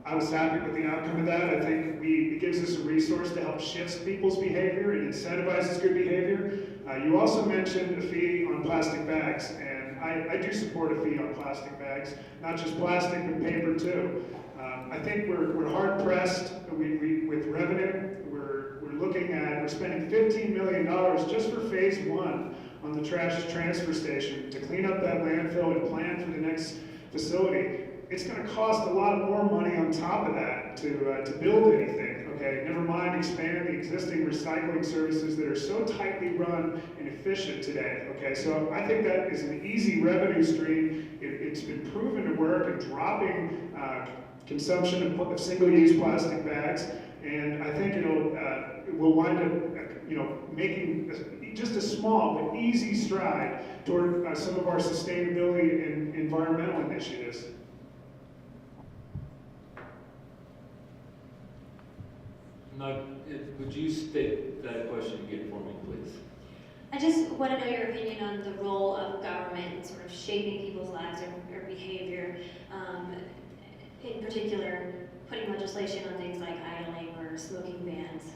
I was happy with the outcome of that. I think it gives us a resource to help shift people's behavior and incentivizes good behavior. You also mentioned a fee on plastic bags, and I do support a fee on plastic bags, not just plastic, but paper too. I think we're hard pressed with revenue. We're spending $15 million just for phase 1 on the trash transfer station to clean up that landfill and plan for the next facility. It's going to cost a lot more money on top of that to build anything, okay? Never mind expand the existing recycling services that are so tightly run and efficient today, okay? So I think that is an easy revenue stream. It's been proven to work in dropping consumption of single-use plastic bags, and I think it will wind up, making just a small but easy stride toward some of our sustainability and environmental initiatives. Would you state that question again for me, please? I just want to know your opinion on the role of government in sort of shaping people's lives or behavior. In particular, putting legislation on things like idling or smoking bans.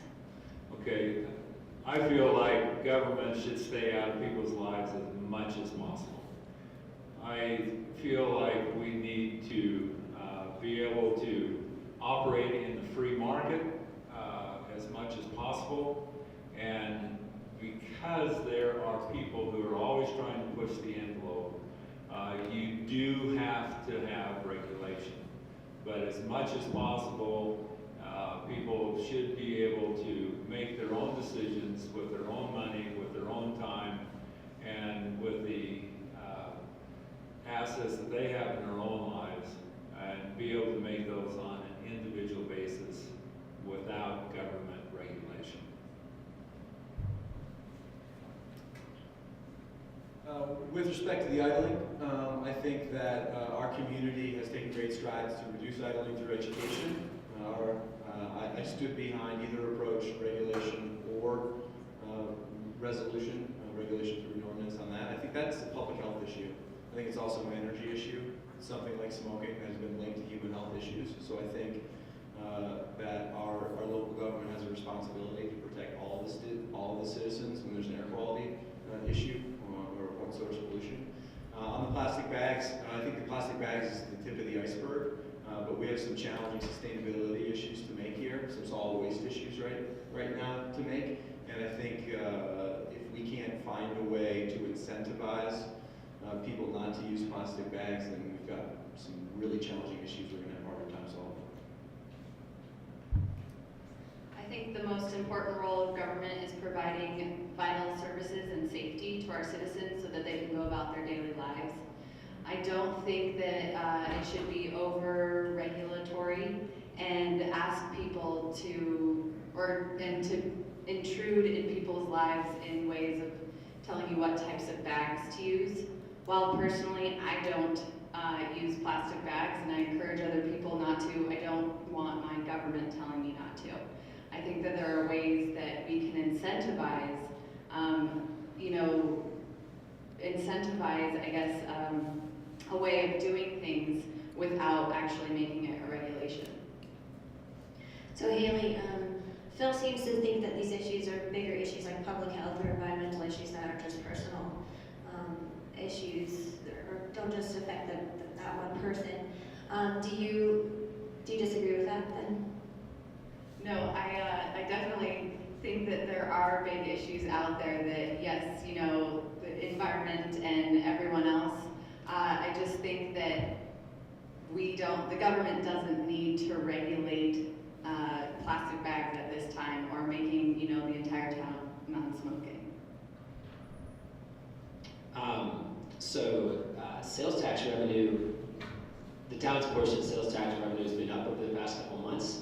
Okay, I feel like government should stay out of people's lives as much as possible. I feel like we need to be able to operate in the free market as much as possible, and because there are people who are always trying to push the envelope, you do have to have regulation. But as much as possible, people should be able to make their own decisions with their own money, with their own time, and with the assets that they have in their own lives, and be able to make those on an individual basis without government regulation. With respect to the idling, I think that our community has taken great strides to reduce idling through education. I stood behind either approach, regulation or resolution, regulation through an ordinance on that. I think that's a public health issue. I think it's also an energy issue. Something like smoking has been linked to human health issues. So I think that our local government has a responsibility to protect all the citizens when there's an air quality issue or one source pollution. On the plastic bags, I think the plastic bags is the tip of the iceberg, but we have some challenging sustainability issues to make here, some solid waste issues right now to make, and I think if we can't find a way to incentivize people not to use plastic bags, then we've got some really challenging issues we're going to have a harder time solving. I think the most important role of government is providing vital services and safety to our citizens so that they can go about their daily lives. I don't think that it should be over-regulatory and ask people to intrude in people's lives in ways of telling you what types of bags to use. While personally, I don't use plastic bags, and I encourage other people not to, I don't want my government telling me not to. I think that there are ways that we can incentivize, I guess, a way of doing things without actually making it a regulation. So Hailey, Phil seems to think that these issues are bigger issues like public health or environmental issues that are just personal issues or don't just affect that one person. Do you disagree with that then? No, I definitely think that there are big issues out there that, yes, the environment and everyone else. I just think that the government doesn't need to regulate plastic bags at this time or making, the entire town non-smoking. Sales tax revenue, the town's portion of sales tax revenue has been up over the past couple months,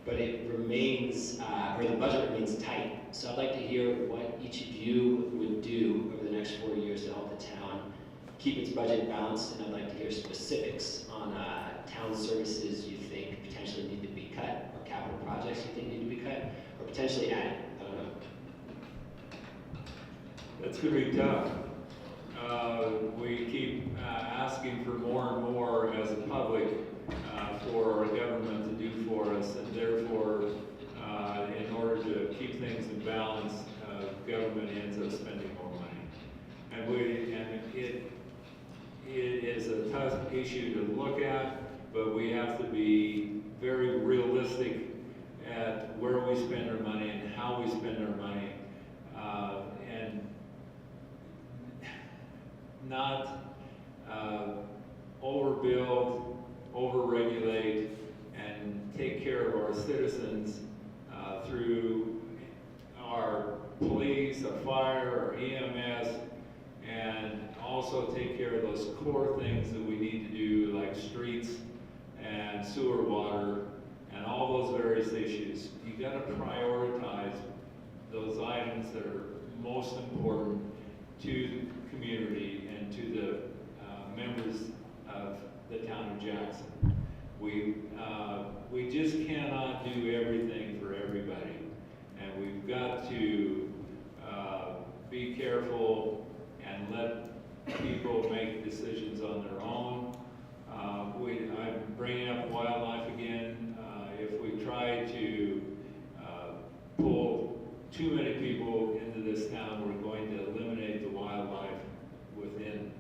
but it remains, or the budget remains tight. So I'd like to hear what each of you would do over the next 4 years to help the town keep its budget balanced, and I'd like to hear specifics on town services you think potentially need to be cut, or capital projects you think need to be cut, or potentially added. I don't know. That's going to be tough. We keep asking for more and more as a public for our government to do for us, and therefore, in order to keep things in balance, government ends up spending more money. And it is a tough issue to look at, but we have to be very realistic at where we spend our money and how we spend our money, and not overbuild, overregulate, and take care of our citizens through our police, our fire, our EMS, and also take care of those core things that we need to do, like streets and sewer water and all those various issues. You got to prioritize those items that are most important to the community and to the members of the town of Jackson. We just cannot do everything for everybody, and we've got to be careful and let people make decisions on their own. I'm bringing up wildlife again. If we try to pull too many people into this town, we're going to eliminate the wildlife within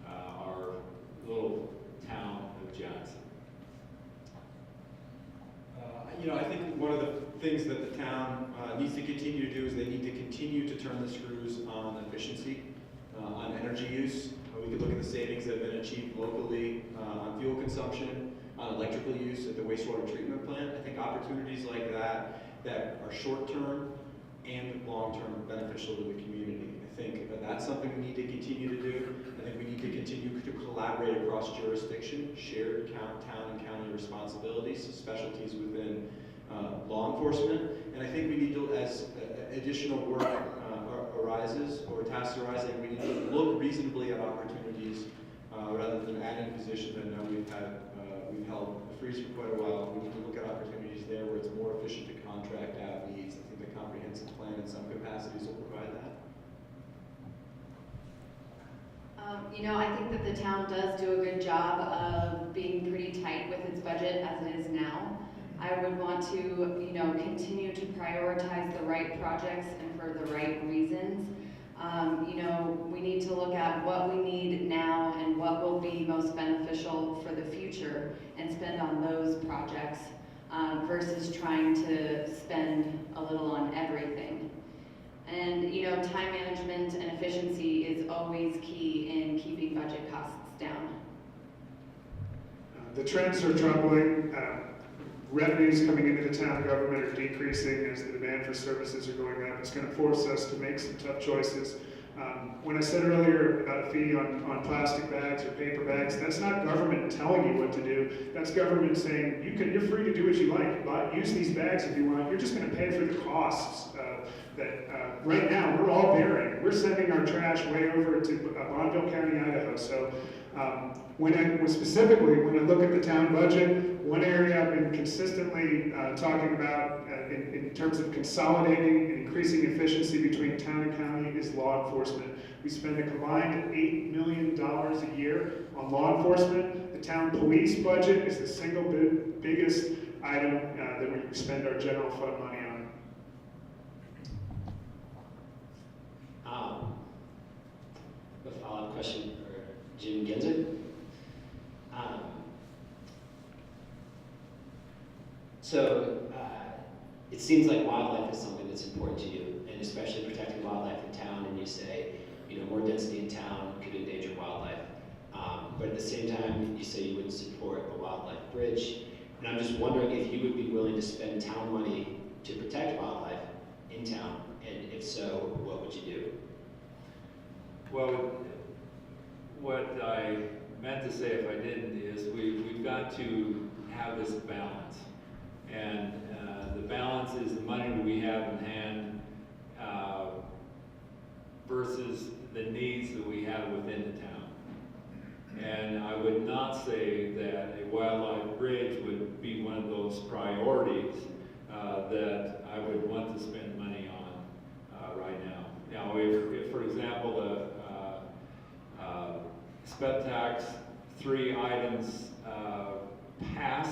our little town of Jackson. I think one of the things that the town needs to continue to do is they need to continue to turn the screws on efficiency, on energy use. We could look at the savings that have been achieved locally on fuel consumption, on electrical use at the wastewater treatment plant. I think opportunities like that are short-term and long-term beneficial to the community. I think that's something we need to continue to do. I think we need to continue to collaborate across jurisdiction, shared town and county responsibilities, specialties within law enforcement. And I think we need to, as additional work arises or tasks arise, we need to look reasonably at opportunities rather than adding positions. I know we've held a freeze for quite a while. We need to look at opportunities there where it's more efficient to contract out needs. I think the comprehensive plan in some capacities will provide that. I think that the town does do a good job of being pretty tight with its budget as it is now. I would want to, continue to prioritize the right projects and for the right reasons. We need to look at what we need now and what will be most beneficial for the future and spend on those projects versus trying to spend a little on everything. And, time management and efficiency is always key in keeping budget costs down. The trends are troubling. Revenues coming into the town government are decreasing as the demand for services are going up. It's going to force us to make some tough choices. When I said earlier about a fee on plastic bags or paper bags, that's not government telling you what to do. That's government saying, you're free to do what you like. Use these bags if you want. You're just going to pay for the costs that right now we're all bearing. We're sending our trash way over to Bonneville County, Idaho. So when I look at the town budget, one area I've been consistently talking about in terms of consolidating and increasing efficiency between town and county is law enforcement. We spend a combined $8 million a year on law enforcement. The town police budget is the single biggest item that we spend our general fund money on. A follow-up question for Jim Genzer. It seems like wildlife is something that's important to you, and especially protecting wildlife in town, and you say, more density in town could endanger wildlife. But at the same time, you say you wouldn't support a wildlife bridge. And I'm just wondering if you would be willing to spend town money to protect wildlife in town, and if so, what would you do? Well, what I meant to say if I didn't is we've got to have this balance. And the balance is the money we have in hand versus the needs that we have within the town. And I would not say that a wildlife bridge would be one of those priorities that I would want to spend money on right now. Now, if for example, the sped tax 3 items pass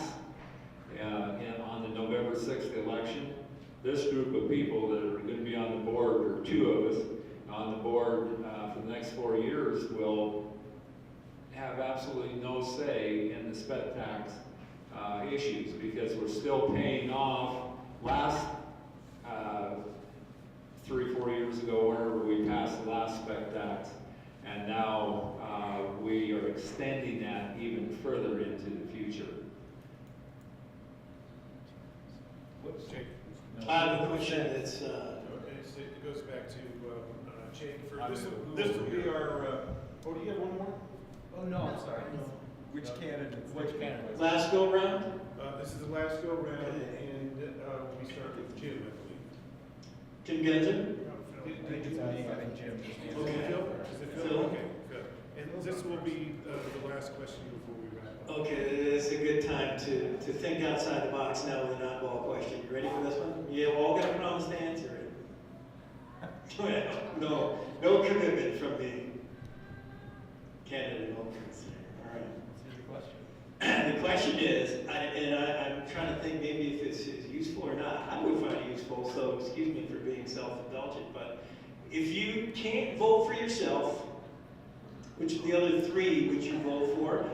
on the November 6th election, this group of people that are going to be on the board, or 2 of us on the board for the next 4 years, will have absolutely no say in the sped tax issues, because we're still paying off last 3-4 years ago whenever we passed the last sped tax, and now we are extending that even further into the future. I have a question that's, it goes back to Jake. This will be our, do you have one more? Oh, no, I'm sorry. Which candidate? last go round? This is the last go round, and we start with Jim, I believe. Jim Genzer? Jim. Okay. Is it Phil? Okay, good. And this will be the last question before we wrap up. Okay, it's a good time to think outside the box now with an oddball question. You ready for this one? Yeah, we're all gonna promise to answer it. No commitment from the candidate. All right. The question is, I'm trying to think maybe if this is useful or not. I would find it useful, so excuse me for being self-indulgent, but if you can't vote for yourself, which of the other 3 would you vote for?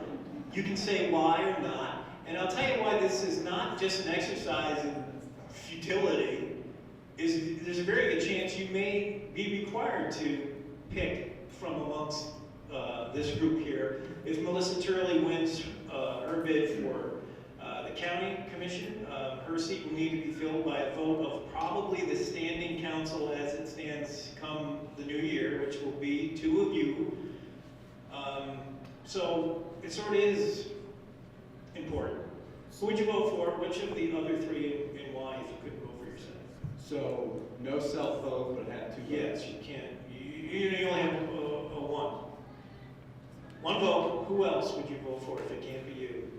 You can say why or not, and I'll tell you why this is not just an exercise in futility. There's a very good chance you may be required to pick from amongst this group here. If Melissa Turley wins her bid for the county commission, her seat will need to be filled by a vote of probably the standing council as it stands come the new year, which will be 2 of you. So it sort of is important. Who would you vote for? Which of the other 3 and why, if you couldn't vote for yourself? So, no self-vote, but have 2 votes? Yes, you can. You only have a 1. 1 vote. Who else would you vote for if it can't be you?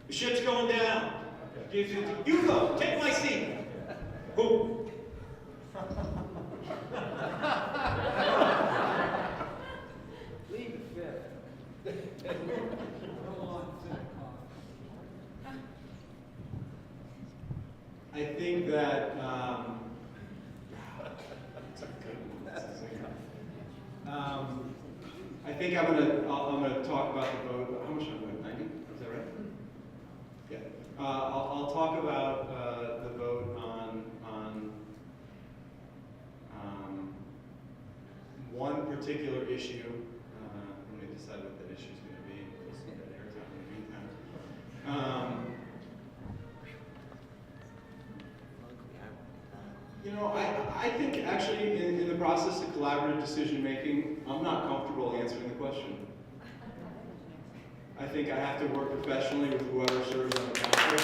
The ship's going down. Okay. You go. Take my seat. Who? Leave it 5th. I think that I think I'm gonna talk about the vote. How much am I? 90? Is that right? Yeah. I'll talk about the vote on one particular issue. Let me decide what that issue is going to be. We'll see that airtime in the meantime. I think actually in the process of collaborative decision making, I'm not comfortable answering the question. I think I have to work professionally with whoever serves on the council.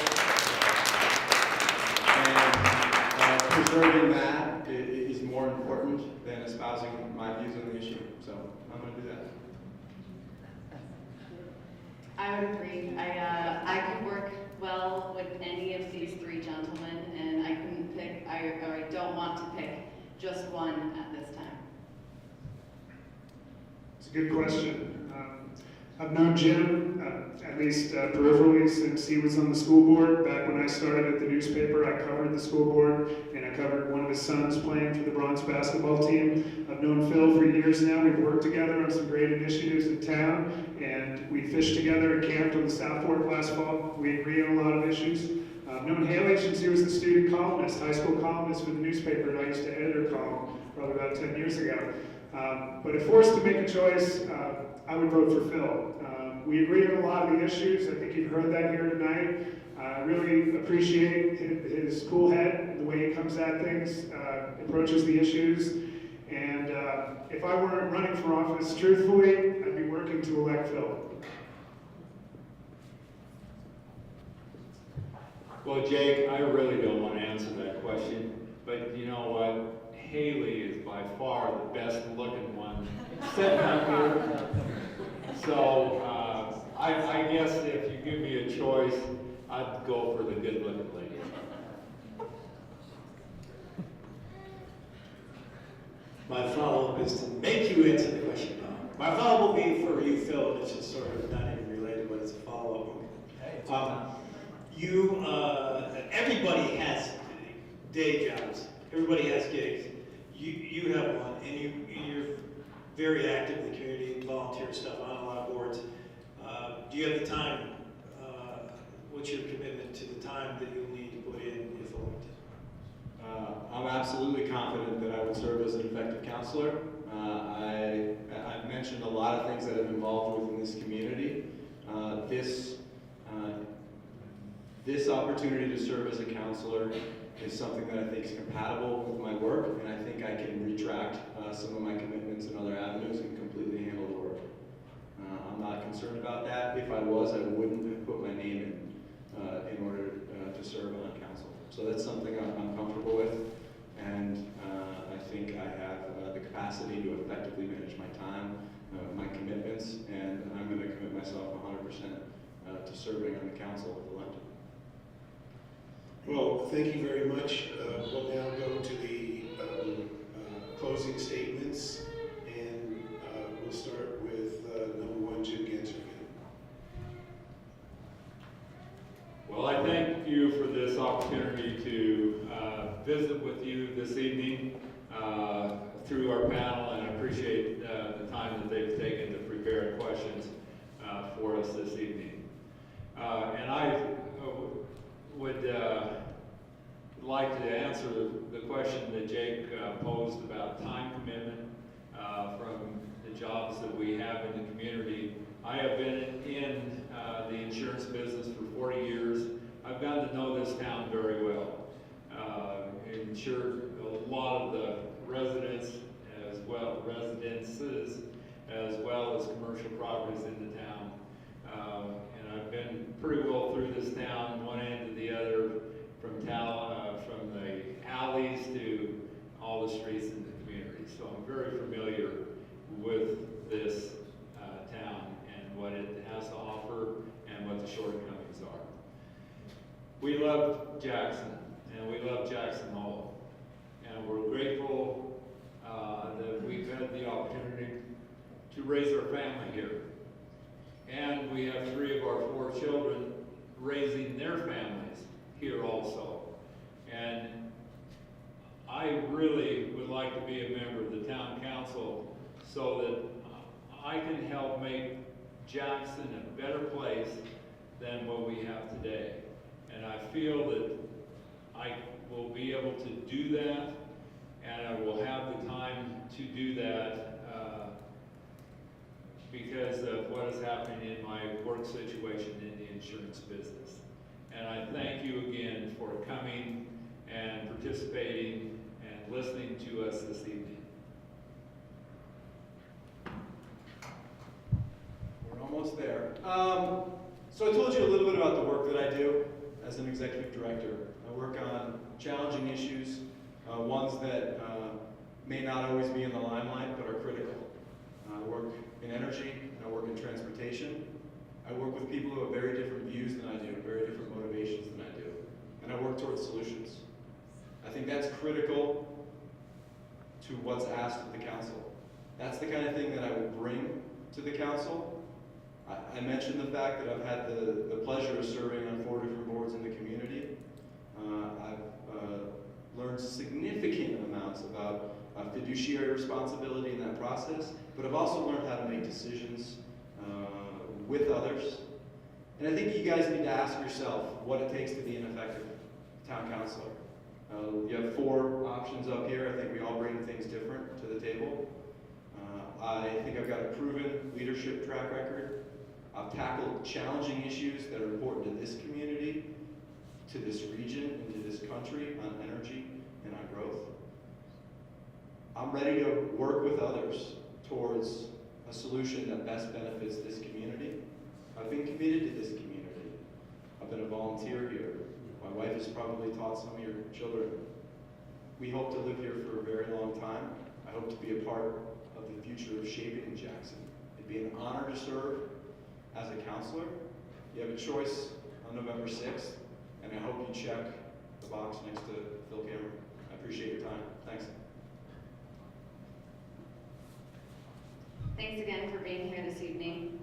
And preserving that is more important than espousing my views on the issue. So I'm going to do that. I would agree. I could work well with any of these three gentlemen, and I couldn't pick, or I don't want to pick just one at this time. It's a good question. I've known Jim, at least peripherally, since he was on the school board. Back when I started at the newspaper, I covered the school board, and I covered one of his sons playing for the Bronx basketball team. I've known Phil for years now. We've worked together on some great initiatives in town, and we fished together and camped on the South Fork last fall. We agree on a lot of issues. I've known Hailey since he was the student columnist, high school columnist for the newspaper, and I used to edit her column probably about 10 years ago. But if forced to make a choice, I would vote for Phil. We agree on a lot of the issues. I think you've heard that here tonight. I really appreciate his cool head and the way he comes at things, approaches the issues. And if I weren't running for office, truthfully, I'd be working to elect Phil. Well, Jake, I really don't want to answer that question, but you know what? Hailey is by far the best looking one sitting up here. So I guess if you give me a choice, I'd go for the good looking lady. My follow-up is to make you answer the question. My follow-up will be for you, Phil, and it's just sort of not even related, but it's a follow-up. Everybody has day jobs. Everybody has gigs. You have one, and you're very active in the community, volunteer stuff on a lot of boards. Do you have the time? What's your commitment to the time that you'll need to put in if elected? I'm absolutely confident that I would serve as an effective counselor. I've mentioned a lot of things that I'm involved with in this community. This opportunity to serve as a counselor is something that I think is compatible with my work, and I think I can retract some of my commitments in other avenues and completely handle the work. I'm not concerned about that. If I was, I wouldn't have put my name in order to serve on council. So that's something I'm comfortable with, and I think I have the capacity to effectively manage my time, my commitments, and I'm going to commit myself 100% to serving on the council if elected. Well, thank you very much. We'll now go to the closing statements, and we'll start with number one, Jim Genzer. Well, I thank you for this opportunity to visit with you this evening through our panel, and I appreciate the time that they've taken to prepare questions for us this evening. And I would like to answer the question that Jake posed about time commitment from the jobs that we have in the community. I have been in the insurance business for 40 years. I've gotten to know this town very well. Insured a lot of the residences, as well as commercial properties in the town. And I've been pretty well through this town, one end to the other, from the alleys to all the streets in the community. So I'm very familiar with this town and what it has to offer and what the shortcomings are. We love Jackson, and we love Jackson Hole, and we're grateful that we've had the opportunity to raise our family here. And we have 3 of our 4 children raising their families here also. And I really would like to be a member of the town council so that I can help make Jackson a better place than what we have today. And I feel that I will be able to do that, and I will have the time to do that because of what is happening in my work situation in the insurance business. And I thank you again for coming and participating and listening to us this evening. We're almost there. So I told you a little bit about the work that I do as an executive director. I work on challenging issues, ones that may not always be in the limelight, but are critical. I work in energy, and I work in transportation. I work with people who have very different views than I do, very different motivations than I do, and I work towards solutions. I think that's critical to what's asked of the council. That's the kind of thing that I would bring to the council. I mentioned the fact that I've had the pleasure of serving on 4 different boards in the community. I've learned significant amounts about fiduciary responsibility in that process, but I've also learned how to make decisions with others. And I think you guys need to ask yourself what it takes to be an effective town councilor. You have 4 options up here. I think we all bring things different to the table. I think I've got a proven leadership track record. I've tackled challenging issues that are important to this community, to this region, and to this country on energy and on growth. I'm ready to work with others towards a solution that best benefits this community. I've been committed to this community. I've been a volunteer here. My wife has probably taught some of your children. We hope to live here for a very long time. I hope to be a part of the future of shaping Jackson. It'd be an honor to serve as a counselor. You have a choice on November 6th, and I hope you check the box next to Phil Cameron. I appreciate your time. Thanks. Thanks again for being here this evening.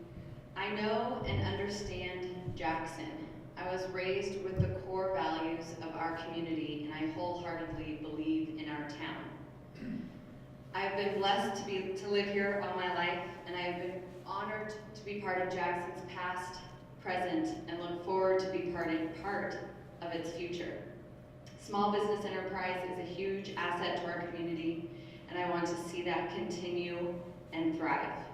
I know and understand Jackson. I was raised with the core values of our community, and I wholeheartedly believe in our town. I have been blessed to live here all my life, and I have been honored to be part of Jackson's past, present, and look forward to be part of its future. Small business enterprise is a huge asset to our community, and I want to see that continue and thrive.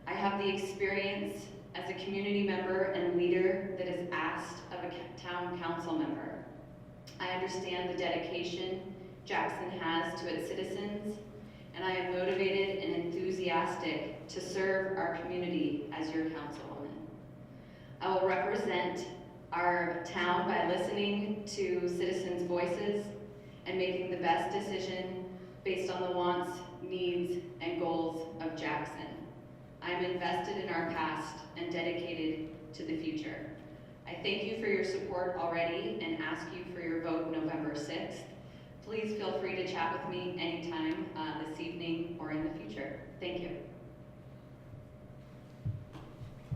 I have the experience as a community member and leader that is asked of a town council member. I understand the dedication Jackson has to its citizens, and I am motivated and enthusiastic to serve our community as your councilwoman. I will represent our town by listening to citizens' voices and making the best decision based on the wants, needs, and goals of Jackson. I am invested in our past and dedicated to the future. I thank you for your support already and ask you for your vote November 6th. Please feel free to chat with me anytime this evening or in the future. Thank you.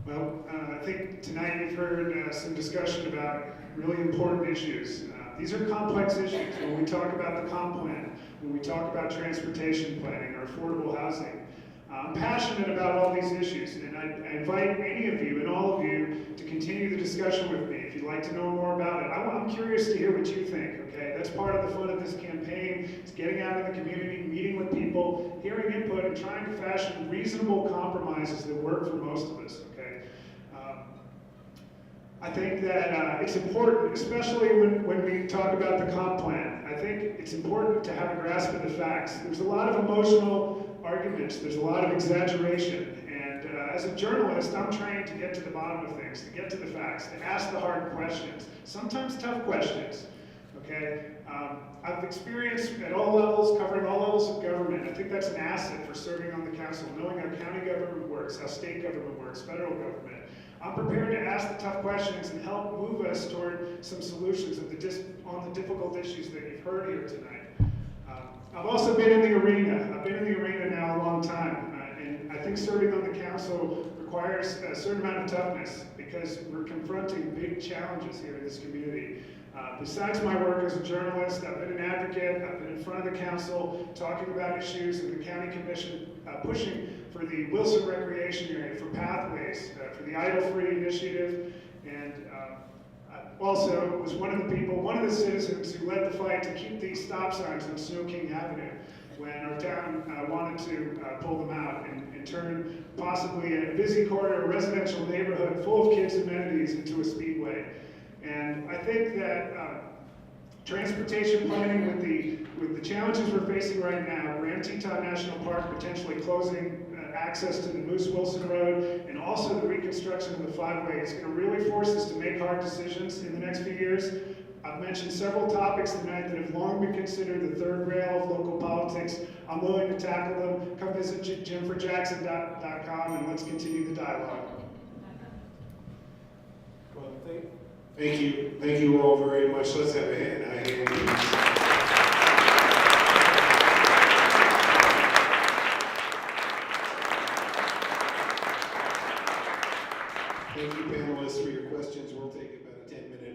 Well, I think tonight you've heard some discussion about really important issues. These are complex issues. When we talk about the comp plan, when we talk about transportation planning or affordable housing, I'm passionate about all these issues, and I invite any of you and all of you to continue the discussion with me if you'd like to know more about it. I'm curious to hear what you think, okay? That's part of the fun of this campaign. It's getting out in the community, meeting with people, hearing input, and trying to fashion reasonable compromises that work for most of us, okay? I think that it's important, especially when we talk about the comp plan. I think it's important to have a grasp of the facts. There's a lot of emotional arguments, there's a lot of exaggeration, and as a journalist, I'm trained to get to the bottom of things, to get to the facts, to ask the hard questions, sometimes tough questions, okay? I've experienced at all levels, covering all levels of government. I think that's an asset for serving on the council, knowing how county government works, how state government works, federal government. I'm prepared to ask the tough questions and help move us toward some solutions on the difficult issues that you've heard here tonight. I've also been in the arena. I've been in the arena now a long time, and I think serving on the council requires a certain amount of toughness because we're confronting big challenges here in this community. Besides my work as a journalist, I've been an advocate, I've been in front of the council talking about issues in the county commission, pushing for the Wilson Recreation Area, for pathways, for the idle-free initiative, and also was one of the citizens who led the fight to keep these stop signs on Snow King Avenue when our town wanted to pull them out and turn possibly a busy corridor, a residential neighborhood full of kids' amenities into a speedway. And I think that transportation planning with the challenges we're facing right now, Grand Teton National Park potentially closing access to the Moose Wilson Road, and also the reconstruction of the 5-way, it's going to really force us to make hard decisions in the next few years. I've mentioned several topics tonight that have long been considered the third rail of local politics. I'm willing to tackle them. Come visit jimforjackson.com and let's continue the dialogue. Well, thank you all very much. Let's have a hand. Thank you, panelists, for your questions. We'll take about a 10-minute